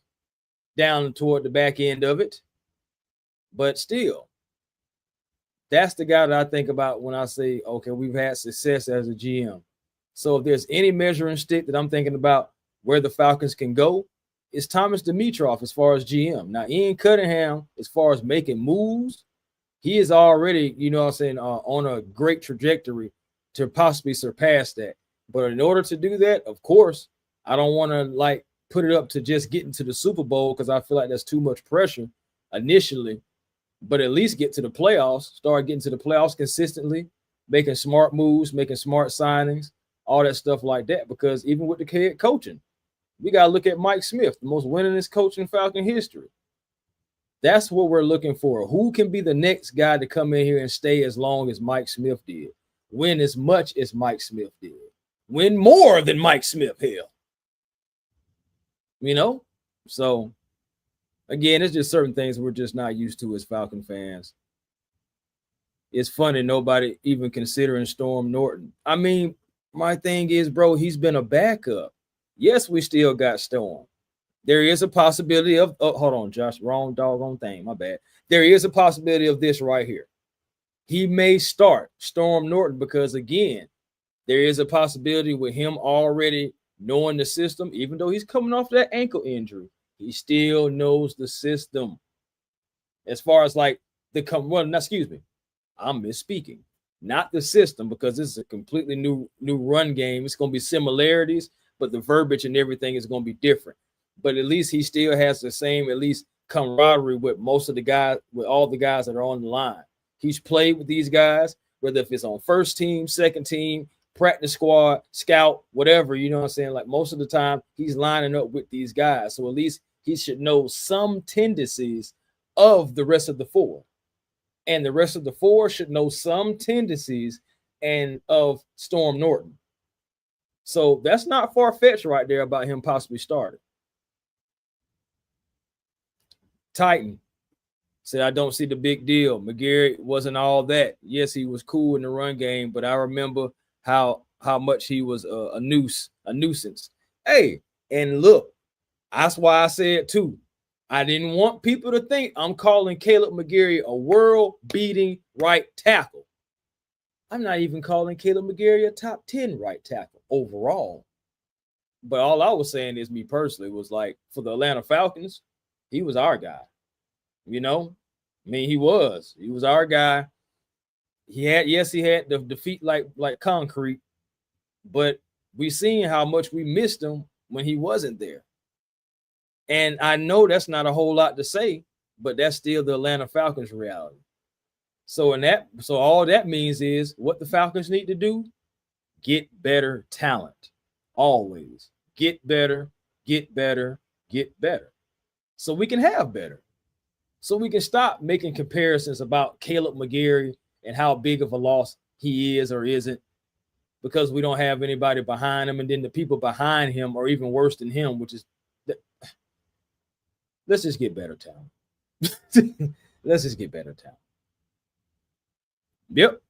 down toward the back end of it. But still, that's the guy that I think about when I say, okay, we've had success as a GM. So if there's any measuring stick that I'm thinking about where the Falcons can go, it's Thomas Dimitroff as far as GM. Now, Ian Cunningham, as far as making moves, he is already, you know what I'm saying, on a great trajectory to possibly surpass that. But in order to do that, of course, I don't want to like put it up to just getting to the Super Bowl because I feel like that's too much pressure initially. But at least get to the playoffs, start getting to the playoffs consistently, making smart moves, making smart signings, all that stuff like that. Because even with the head coaching, we got to look at Mike Smith, the most winningest coach in Falcon history. That's what we're looking for. Who can be the next guy to come in here and stay as long as Mike Smith did? Win as much as Mike Smith did. Win more than Mike Smith, hell. You know? So, again, it's just certain things we're just not used to as Falcon fans. It's funny nobody even considering Storm Norton. I mean, my thing is, bro, he's been a backup. Yes, we still got Storm. There is a possibility of, hold on, Josh, wrong doggone thing, my bad. There is a possibility of this right here. he may start Storm Norton because, again, there is a possibility with him already knowing the system, even though he's coming off that ankle injury, he still knows the system. As far as like I'm misspeaking. Not the system, because this is a completely new run game. It's going to be similarities, but the verbiage and everything is going to be different. But at least he still has the same, at least, camaraderie with most of the guys, with all the guys that are on the line. He's played with these guys, whether if it's on first team, second team, practice squad, scout, whatever, you know what I'm saying? Like most of the time, he's lining up with these guys. So at least he should know some tendencies of the rest of the four. And the rest of the four should know some tendencies and of Storm Norton. So that's not far-fetched right there about him possibly starting. Titan said, I don't see the big deal. McGary wasn't all that. Yes, he was cool in the run game, but I remember how much he was a nuisance. Hey, and look, that's why I said too, I didn't want people to think I'm calling Kaleb McGary a world-beating right tackle. I'm not even calling Kaleb McGary a top 10 right tackle overall. But all I was saying is, me personally, was like, for the Atlanta Falcons, he was our guy. You know? I mean, he was our guy. He had the feet like concrete, but we seen how much we missed him when he wasn't there. And I know that's not a whole lot to say, but that's still the Atlanta Falcons reality. So all that means is what the Falcons need to do: get better talent. Always get better, get better, get better. So we can have better. So we can stop making comparisons about Kaleb McGary and how big of a loss he is or isn't, because we don't have anybody behind him. And then the people behind him are even worse than him, which is, let's just get better talent. Let's just get better talent. Yep.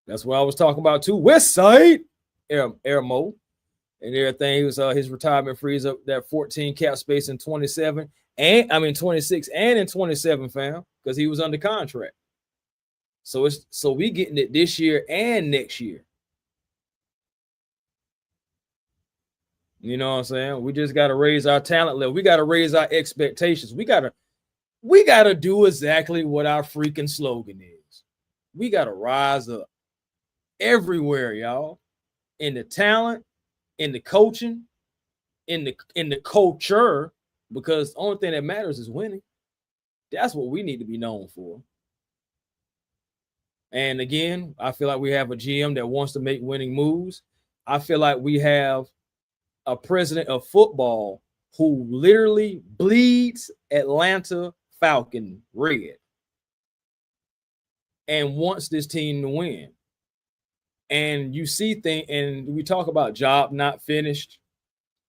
That's what I was talking about too. West Side, Airmo, and everything. He was his retirement frees up that 14 cap space in 26 and in 27, fam, because he was under contract. So we getting it this year and next year. You know what I'm saying? We just got to raise our talent level. We got to raise our expectations. We got to do exactly what our freaking slogan is. We got to rise up everywhere, y'all. In the talent, in the coaching, in the culture, because the only thing that matters is winning. That's what we need to be known for. And again, I feel like we have a GM that wants to make winning moves. I feel like we have a president of football who literally bleeds Atlanta Falcon red and wants this team to win. And you see things, and we talk about job not finished.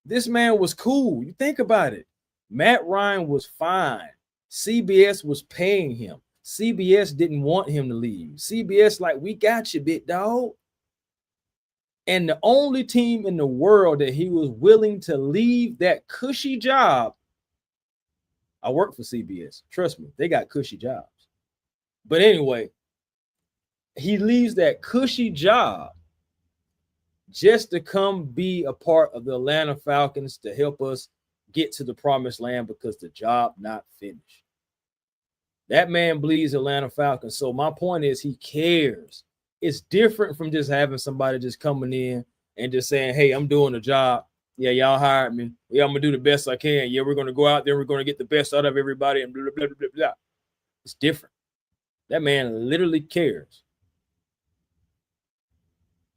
This man was cool. You think about it. Matt Ryan was fine. CBS was paying him. CBS didn't want him to leave. CBS like, we got you, big dog. And the only team in the world that he was willing to leave that cushy job, I work for CBS. Trust me, they got cushy jobs. But anyway, he leaves that cushy job just to come be a part of the Atlanta Falcons to help us get to the promised land because the job not finished. That man bleeds Atlanta Falcons. So my point is, he cares. It's different from just having somebody just coming in and just saying, hey, I'm doing a job. Yeah, y'all hired me. Yeah, I'm going to do the best I can. Yeah, we're going to go out there. We're going to get the best out of everybody and blah, blah, blah, blah, blah. It's different. That man literally cares.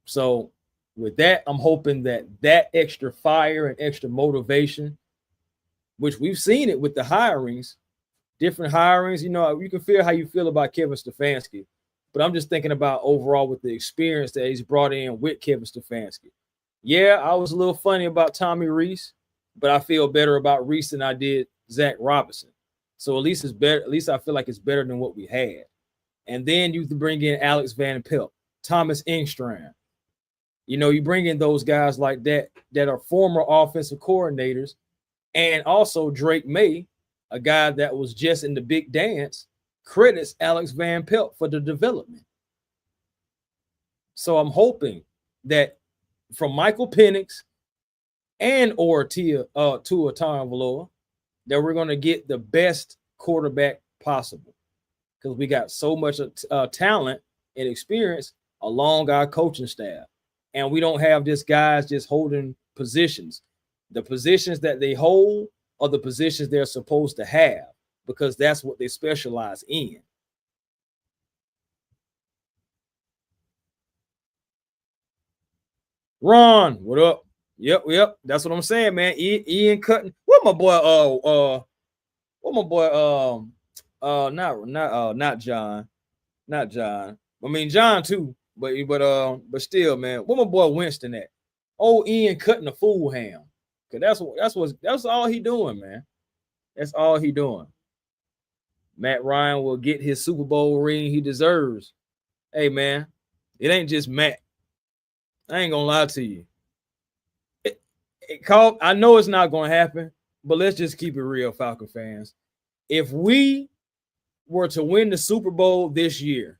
So with that, I'm hoping that extra fire and extra motivation, which we've seen it with the hirings, different hirings, you know, you can feel how you feel about Kevin Stefanski. But I'm just thinking about overall with the experience that he's brought in with Kevin Stefanski. Yeah, I was a little funny about Tommy Rees, but I feel better about Rees than I did Zach Robinson. So at least it's better. At least I feel like it's better than what we had. And then you bring in Alex Van Pelt, Thomas Engstrand. You know, you bring in those guys like that are former offensive coordinators, and also Drake May, a guy that was just in the big dance credits Alex Van Pelt for the development. So I'm hoping that from Michael Penix and or Tua Tagovailoa that we're going to get the best quarterback possible, because we got so much talent and experience along our coaching staff, and we don't have just guys just holding positions. The positions that they hold are the positions they're supposed to have, because that's what they specialize in. Ron, what up? Yep. That's what I'm saying, man. Ian Cutting. What my boy? Not John. Not John. I mean John too, but still, man. What my boy Winston at? Oh, Ian Cutting the fool ham. Cause that's all he doing, man. That's all he doing. Matt Ryan will get his Super Bowl ring he deserves. Hey, man, it ain't just Matt. I ain't gonna lie to you. I know it's not gonna happen, but let's just keep it real, Falcon fans. If we were to win the Super Bowl this year,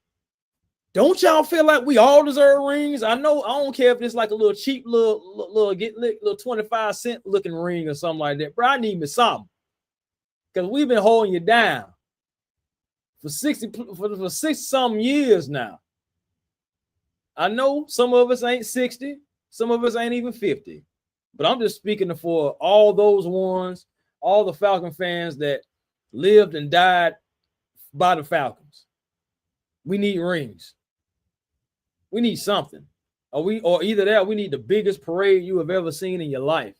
don't y'all feel like we all deserve rings? I know I don't care if it's like a little cheap little 25-cent looking ring or something like that, bro. I need me something, because we've been holding you down for 60-some years now. I know some of us ain't 60, some of us ain't even 50, but I'm just speaking for all those ones, all the Falcon fans that lived and died by the Falcons. We need rings. We need something. Or either that, we need the biggest parade you have ever seen in your life.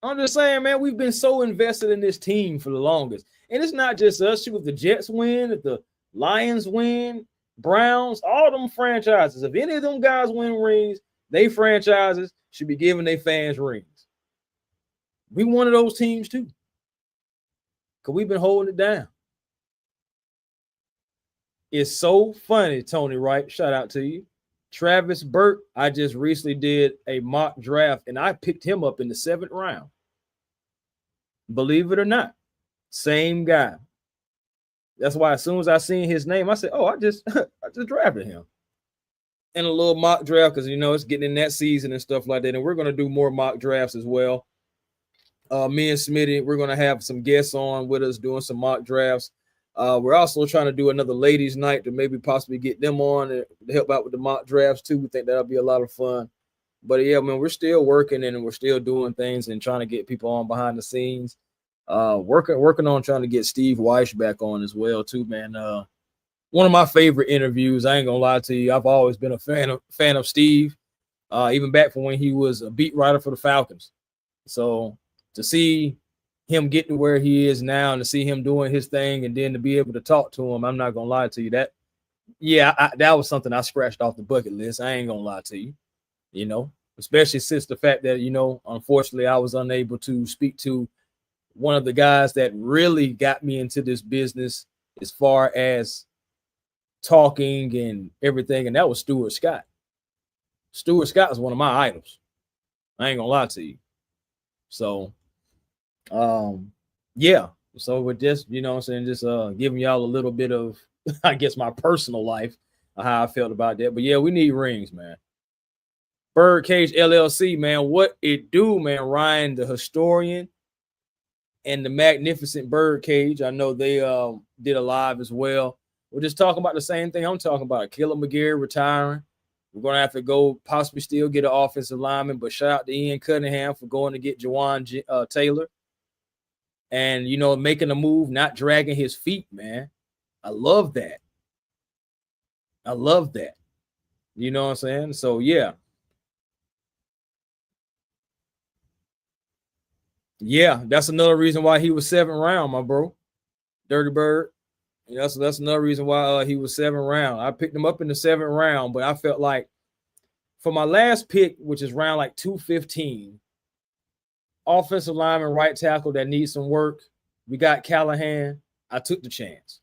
I'm just saying, man, we've been so invested in this team for the longest. And it's not just us. If the Jets win, if the Lions win, Browns, all them franchises, if any of them guys win rings, they franchises should be giving their fans rings. We one of those teams too, because we've been holding it down. It's so funny, Tony Wright. Shout out to you. Travis Burt, I just recently did a mock draft, and I picked him up in the 7th round. Believe it or not, same guy. That's why as soon as I seen his name, I said, "Oh, I just drafted him." In a little mock draft, because it's getting in that season and stuff like that, and we're gonna do more mock drafts as well. Me and Smitty, we're gonna have some guests on with us doing some mock drafts. We're also trying to do another ladies' night to maybe possibly get them on to help out with the mock drafts too. We think that'll be a lot of fun. But yeah, man, we're still working and we're still doing things and trying to get people on behind the scenes. Working on trying to get Steve Weish back on as well too, man. One of my favorite interviews. I ain't gonna lie to you. I've always been a fan of Steve, even back from when he was a beat writer for the Falcons. So to see him get to where he is now and to see him doing his thing and then to be able to talk to him, I'm not gonna lie to you, that was something I scratched off the bucket list. I ain't gonna lie to you, especially since the fact that, unfortunately I was unable to speak to one of the guys that really got me into this business as far as talking and everything, and that was Stuart Scott. Stuart Scott is one of my idols. I ain't gonna lie to you. So yeah. So with this, just giving y'all a little bit of, I guess, my personal life, how I felt about that. But yeah, we need rings, man. Birdcage LLC, man, what it do, man? Ryan, the historian, and the magnificent Birdcage. I know they did a live as well. We're just talking about the same thing I'm talking about. Kaleb McGary retiring. We're going to have to go possibly still get an offensive lineman, but shout out to Ian Cunningham for going to get Jawan Taylor. And, making a move, not dragging his feet, man. I love that. You know what I'm saying? So, yeah. Yeah, that's another reason why he was 7th round, my bro. Dirty Bird. That's another reason why he was 7th round. I picked him up in the 7th round, but I felt like for my last pick, which is round like 215, offensive lineman, right tackle that needs some work. We got Callahan. I took the chance.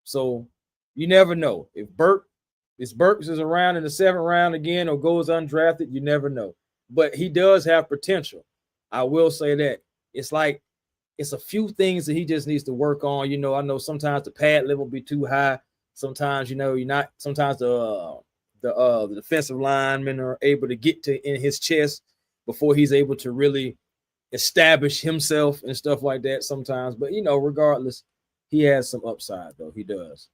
So you never know. If Burks is around in the 7th round again or goes undrafted, you never know. But he does have potential. I will say that. It's like It's a few things that he just needs to work on. You know, I know sometimes the pad level be too high. Sometimes, you know, you're not. Sometimes the defensive linemen are able to get to in his chest before he's able to really establish himself and stuff like that sometimes. But, you know, regardless, he has some upside, though. He does.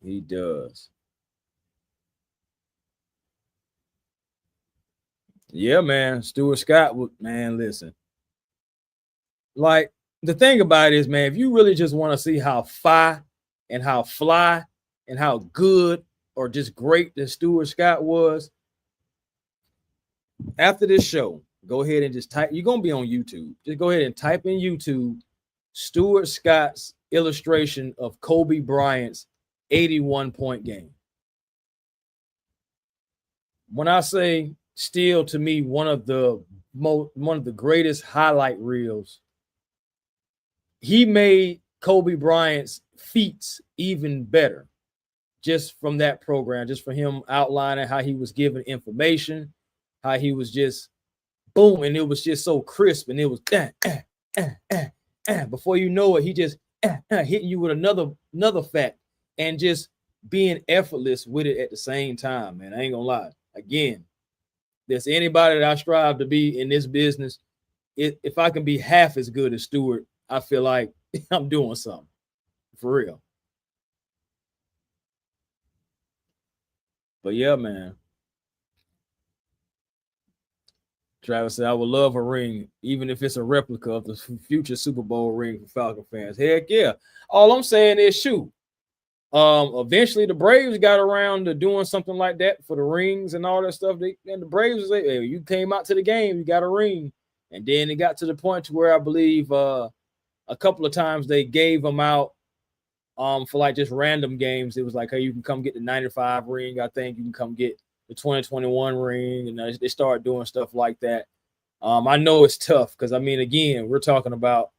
He does. Yeah, man. Stuart Scott, man, listen. Like, the thing about it is, man, if you really just want to see how fly and how good or just great that Stuart Scott was, after this show, go ahead and just type. You're going to be on YouTube. Just go ahead and type in YouTube Stuart Scott's illustration of Kobe Bryant's 81-point game. When I say still, to me, one of the greatest highlight reels, he made Kobe Bryant's feats even better just from that program, just for him outlining how he was giving information, how he was just boom, and it was just so crisp, and it was before you know it, he just hitting you with another fact and just being effortless with it at the same time, man. I ain't gonna lie. Again, there's anybody that I strive to be in this business. If I can be half as good as Stuart, I feel like I'm doing something for real. But yeah, man. Travis said, I would love a ring, even if it's a replica of the future Super Bowl ring for Falcon fans. Heck yeah. All I'm saying is, shoot. Eventually the Braves got around to doing something like that for the rings and all that stuff. And the Braves was like, hey, you came out to the game, you got a ring. And then it got to the point to where I believe a couple of times they gave them out for like just random games. It was like, hey, you can come get the 95 ring. I think you can come get the 2021 ring. And they started doing stuff like that. I know it's tough because, I mean, again, we're talking about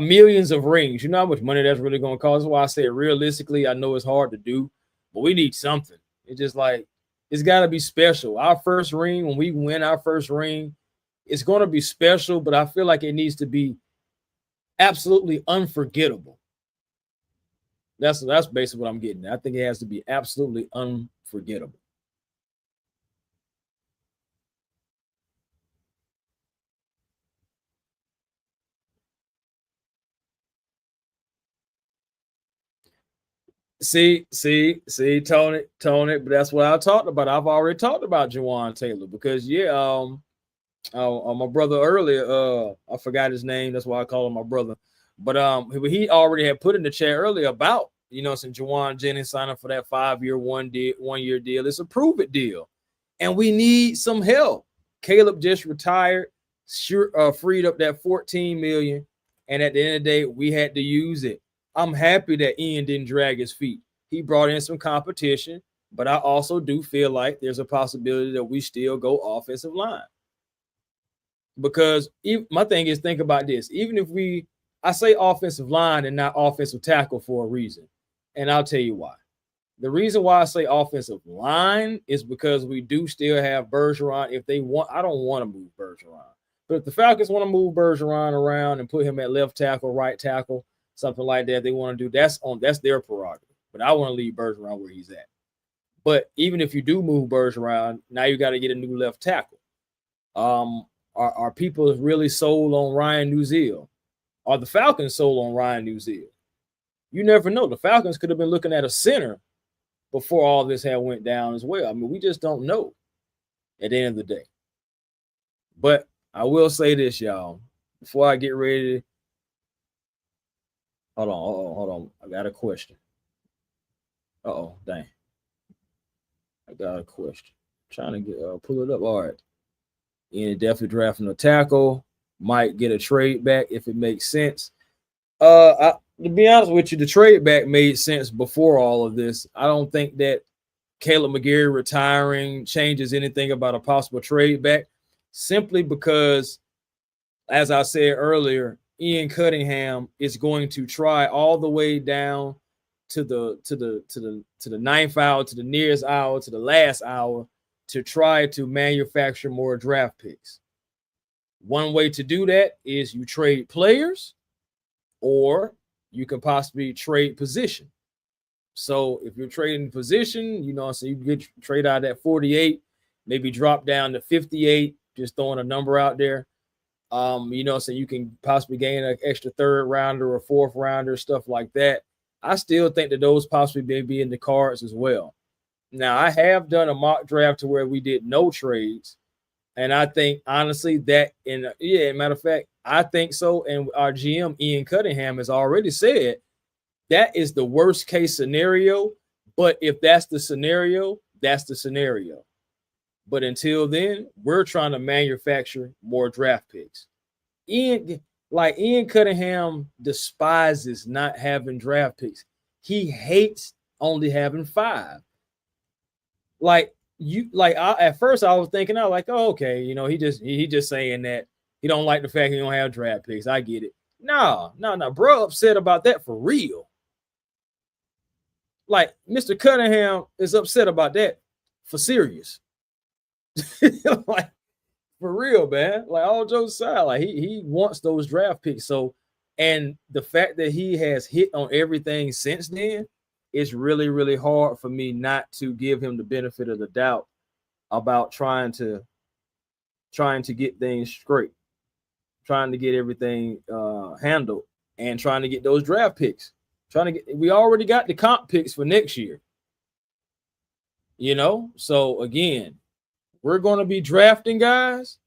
millions of rings. You know how much money that's really going to cost. That's why I say realistically, I know it's hard to do, but we need something. It's just like, it's got to be special. Our first ring, when we win our first ring, it's going to be special, but I feel like it needs to be absolutely unforgettable. That's basically what I'm getting at. I think it has to be absolutely unforgettable. See, Tony, but that's what I talked about. I've already talked about Jawan Taylor because my brother earlier, I forgot his name, that's why I call him my brother. But he already had put in the chat earlier about, some Jawan Jennings signing for that 5-year, 1 year deal. It's a prove it deal. And we need some help. Kaleb just retired, freed up that $14 million. And at the end of the day, we had to use it. I'm happy that Ian didn't drag his feet. He brought in some competition, but I also do feel like there's a possibility that we still go offensive line. Because my thing is, think about this. Even if I say offensive line and not offensive tackle for a reason. And I'll tell you why. The reason why I say offensive line is because we do still have Bergeron. If they want, I don't want to move Bergeron. But if the Falcons want to move Bergeron around and put him at left tackle, right tackle, something like that, they want to do, that's their prerogative. But I want to leave Bergeron where he's at. But even if you do move Bergeron, now you got to get a new left tackle. Are people really sold on Ryan Nuzile? Are the Falcons sold on Ryan Nuzile? You never know. The Falcons could have been looking at a center before all this had went down as well. I mean, we just don't know at the end of the day. But I will say this, y'all, before I get ready to, hold on. I got a question. Dang. I got a question. Trying to get pull it up. All right. And definitely drafting a tackle. Might get a trade back if it makes sense. To be honest with you, the trade back made sense before all of this. I don't think that Kaleb McGary retiring changes anything about a possible trade back, simply because, as I said earlier, Ian Cunningham is going to try all the way down to the ninth hour, to the nearest hour, to the last hour, to try to manufacture more draft picks. One way to do that is you trade players, or you can possibly trade position. So if you're trading position, so you get trade out at 48, maybe drop down to 58, just throwing a number out there. So you can possibly gain an extra third rounder or fourth rounder, stuff like that. I still think that those possibly may be in the cards as well. Now, I have done a mock draft to where we did no trades. And I think, honestly, that matter of fact, I think so. And our GM, Ian Cunningham, has already said that is the worst case scenario. But if that's the scenario, that's the scenario. But until then, we're trying to manufacture more draft picks. Ian Cunningham despises not having draft picks. He hates only having 5. At first I was thinking, oh, okay, he just saying that he don't like the fact he don't have draft picks. I get it. No, bro, upset about that for real. Like, Mr. Cunningham is upset about that for serious. Like, for real, man. Like, all jokes aside, like he wants those draft picks. So, and the fact that he has hit on everything since then, it's really, really hard for me not to give him the benefit of the doubt about trying to get things straight, trying to get everything handled, and trying to get those draft picks. We already got the comp picks for next year. So again, we're going to be drafting guys,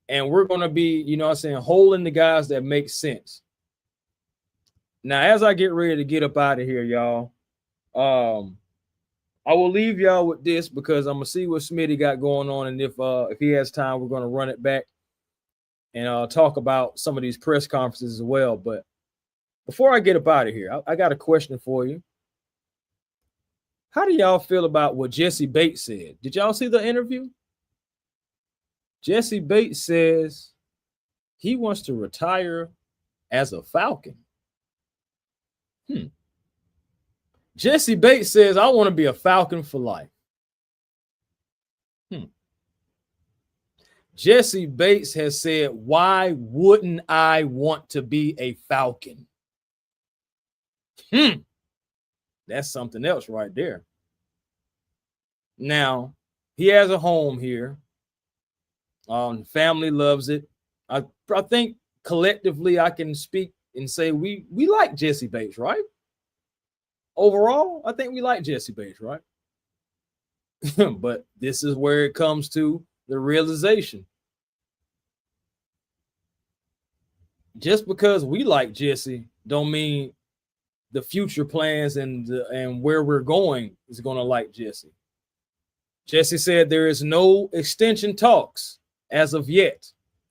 and we're going to be, holding the guys that make sense. Now, as I get ready to get up out of here, y'all, I will leave y'all with this because I'm gonna see what Smitty got going on, and if he has time, we're gonna run it back and talk about some of these press conferences as well. But before I get up out of here, I got a question for you. How do y'all feel about what Jesse Bates said? Did y'all see the interview? Jesse Bates says he wants to retire as a Falcon. Jesse Bates says, I want to be a Falcon for life. Jesse Bates has said, why wouldn't I want to be a Falcon? That's something else right there. Now, he has a home here. Family loves it. I think collectively I can speak and say we like Jesse Bates, right? Overall, I think we like Jesse Bates, right? But this is where it comes to the realization. Just because we like Jesse don't mean the future plans and where we're going is going to like Jesse. Jesse said there is no extension talks as of yet,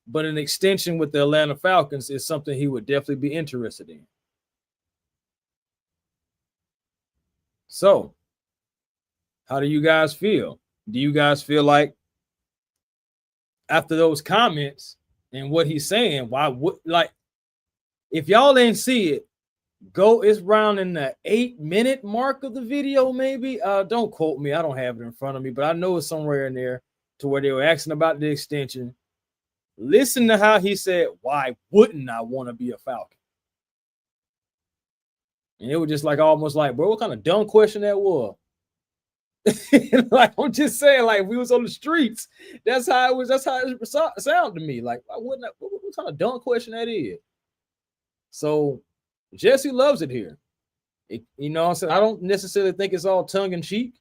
but an extension with the Atlanta Falcons is something he would definitely be interested in. So, how do you guys feel? Do you guys feel like after those comments and what he's saying, if y'all ain't see it, it's around in the 8-minute mark of the video, maybe. Don't quote me. I don't have it in front of me, but I know it's somewhere in there to where they were asking about the extension. Listen to how he said, why wouldn't I want to be a Falcon? And it was just almost like, bro, what kind of dumb question that was? I'm just saying, if we was on the streets, that's how it was. That's how it sounded to me. What kind of dumb question that is? So Jesse loves it here. I don't necessarily think it's all tongue in cheek.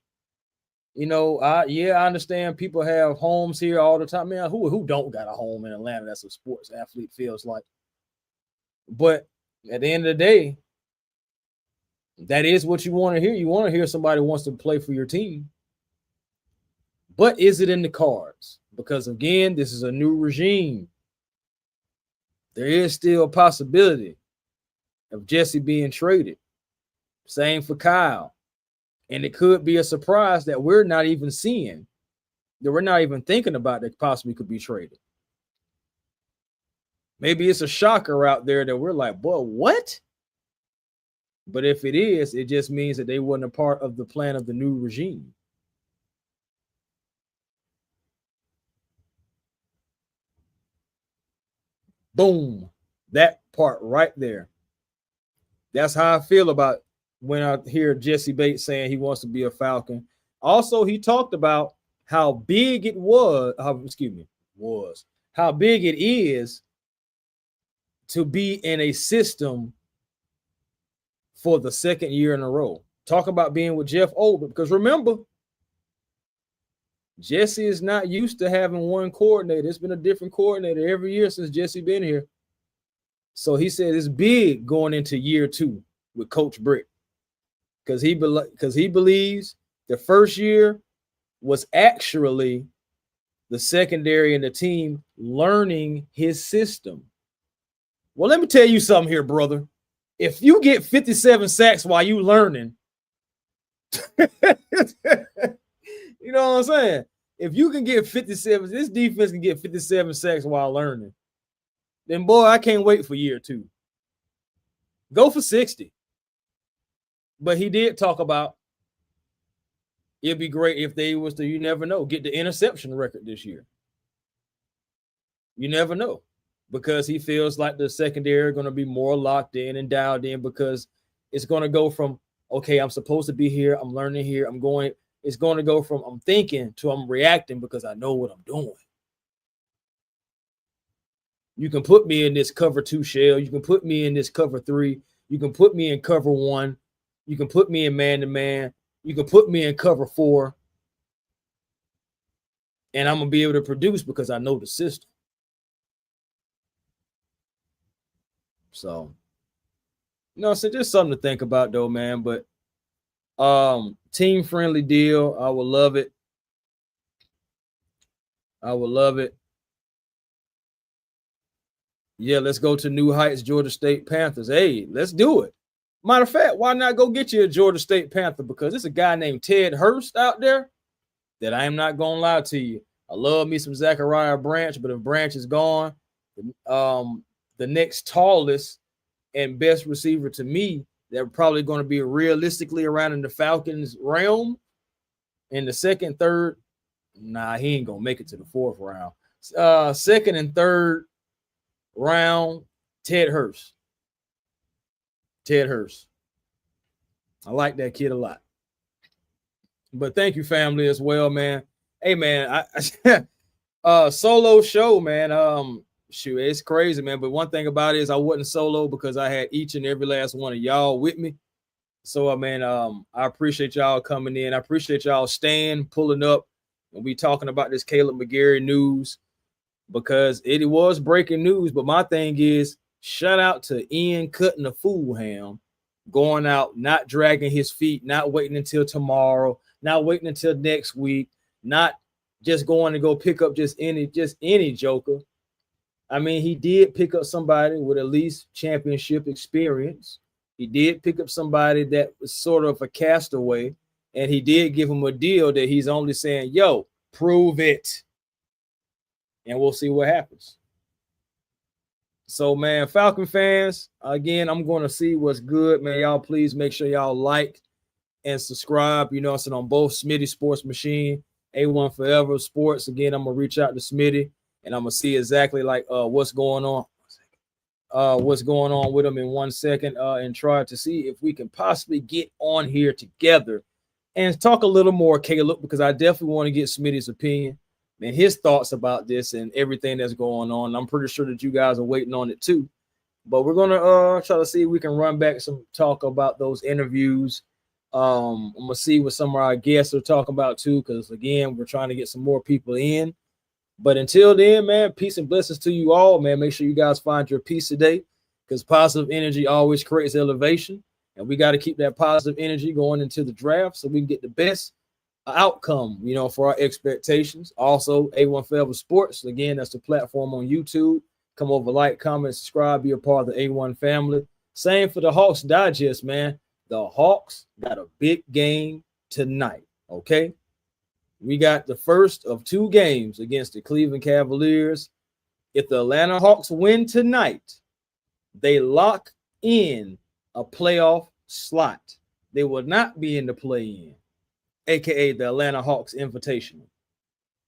I understand people have homes here all the time. Man, who don't got a home in Atlanta that's a sports athlete feels like? But at the end of the day, that is what you want to hear. You want to hear somebody wants to play for your team. But is it in the cards? Because again, this is a new regime. There is still a possibility of Jesse being traded. Same for Kyle. And it could be a surprise that we're not even seeing, that we're not even thinking about that possibly could be traded. Maybe it's a shocker out there that we're like, boy, what? But if it is, it just means that they weren't a part of the plan of the new regime. Boom. That part right there. That's how I feel about when I hear Jesse Bates saying he wants to be a Falcon. Also, he talked about how big it was, how big it is to be in a system for the second year in a row. Talk about being with Jeff Olber, because remember, Jesse is not used to having one coordinator. It's been a different coordinator every year since Jesse been here. So he said it's big going into year 2 with Coach Britt, because he believes the first year was actually the secondary and the team learning his system. Well, let me tell you something here, brother. If you get 57 sacks while you learning, you know what I'm saying? If you can get 57, this defense can get 57 sacks while learning, then boy, I can't wait for year 2. Go for 60. But he did talk about it'd be great if they was to, you never know, get the interception record this year. You never know, because he feels like the secondary are going to be more locked in and dialed in, because it's going to go from, okay, I'm supposed to be here, I'm learning here, it's going to go from I'm thinking to I'm reacting because I know what I'm doing. You can put me in this cover 2 shell, you can put me in this cover 3, you can put me in cover 1, you can put me in man-to-man, you can put me in cover 4, and I'm going to be able to produce because I know the system. So, so just something to think about though, man. But team-friendly deal. I would love it. Yeah, let's go to new heights, Georgia State Panthers. Hey, let's do it. Matter of fact, why not go get you a Georgia State Panther? Because there's a guy named Ted Hurst out there that I am not going to lie to you. I love me some Zachariah Branch, but if Branch is gone, the next tallest and best receiver to me, they're probably going to be realistically around in the Falcons realm in the second, third. Nah, he ain't going to make it to the 4th round. Second and third round, Ted Hurst. I like that kid a lot. But thank you, family, as well, man. Hey, man, solo show, man. Shoot, it's crazy, man. But one thing about it is I wasn't solo because I had each and every last one of y'all with me. So, man, I appreciate y'all coming in. I appreciate y'all staying, pulling up, and we talking about this Kaleb McGary news, because it was breaking news. But my thing is, shout out to Ian cutting the fool ham, going out, not dragging his feet, not waiting until tomorrow, not waiting until next week, not just going to go pick up just any joker. I mean, he did pick up somebody with at least championship experience. He did pick up somebody that was sort of a castaway, and he did give him a deal that he's only saying, yo, prove it. And we'll see what happens. So, man, Falcon fans, again, I'm going to see what's good, man. Y'all please make sure y'all like and subscribe, on both Smitty Sports Machine, A1 Forever Sports. Again, I'm going to reach out to Smitty, and I'm going to see exactly what's going on. What's going on with them in 1 second, and try to see if we can possibly get on here together and talk a little more Kaleb, because I definitely want to get Smitty's opinion and his thoughts about this and everything that's going on. I'm pretty sure that you guys are waiting on it too. But we're going to try to see if we can run back some talk about those interviews. I'm going to see what some of our guests are talking about too, because, again, we're trying to get some more people in. But until then, man, peace and blessings to you all, man. Make sure you guys find your peace today, because positive energy always creates elevation. And we got to keep that positive energy going into the draft so we can get the best outcome, for our expectations. Also, A1 Forever Sports. Again, that's the platform on YouTube. Come over, like, comment, subscribe, be a part of the A1 family. Same for the Hawks Digest, man. The Hawks got a big game tonight, okay? We got the first of 2 games against the Cleveland Cavaliers. If the Atlanta Hawks win tonight, they lock in a playoff slot. They will not be in the play-in, aka the Atlanta Hawks Invitational.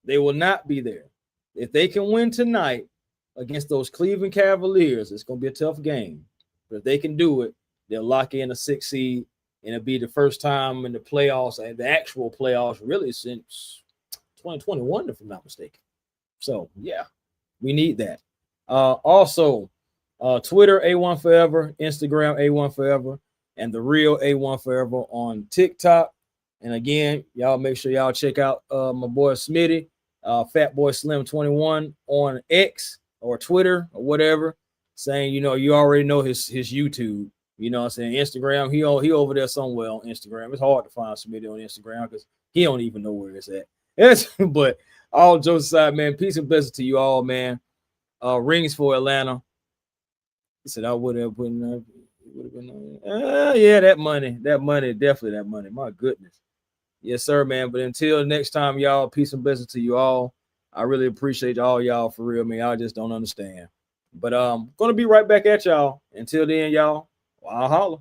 They will not be there. If they can win tonight, against those Cleveland Cavaliers. It's going to be a tough game. But if they can do it, they'll lock in a 6 seed, and it'll be the first time in the playoffs, and the actual playoffs, really since 2021, if I'm not mistaken. So, yeah, we need that. Also, Twitter, A1 Forever, Instagram, A1 Forever, and the real A1 Forever on TikTok. And again, y'all make sure y'all check out my boy Smitty, Fat Boy Slim 21 on X or Twitter or whatever, saying, you already know his YouTube. You know what I'm saying? Instagram, he over there somewhere on Instagram. It's hard to find Smitty on Instagram because he don't even know where it's at. But all jokes aside, man, peace and blessings to you all, man. Rings for Atlanta. He said I would have been. Yeah, that money, definitely that money. My goodness. Yes, sir, man. But until next time, y'all, peace and blessings to you all. I really appreciate all y'all for real, man. I just don't understand. But gonna be right back at y'all. Until then, y'all, I'll holler.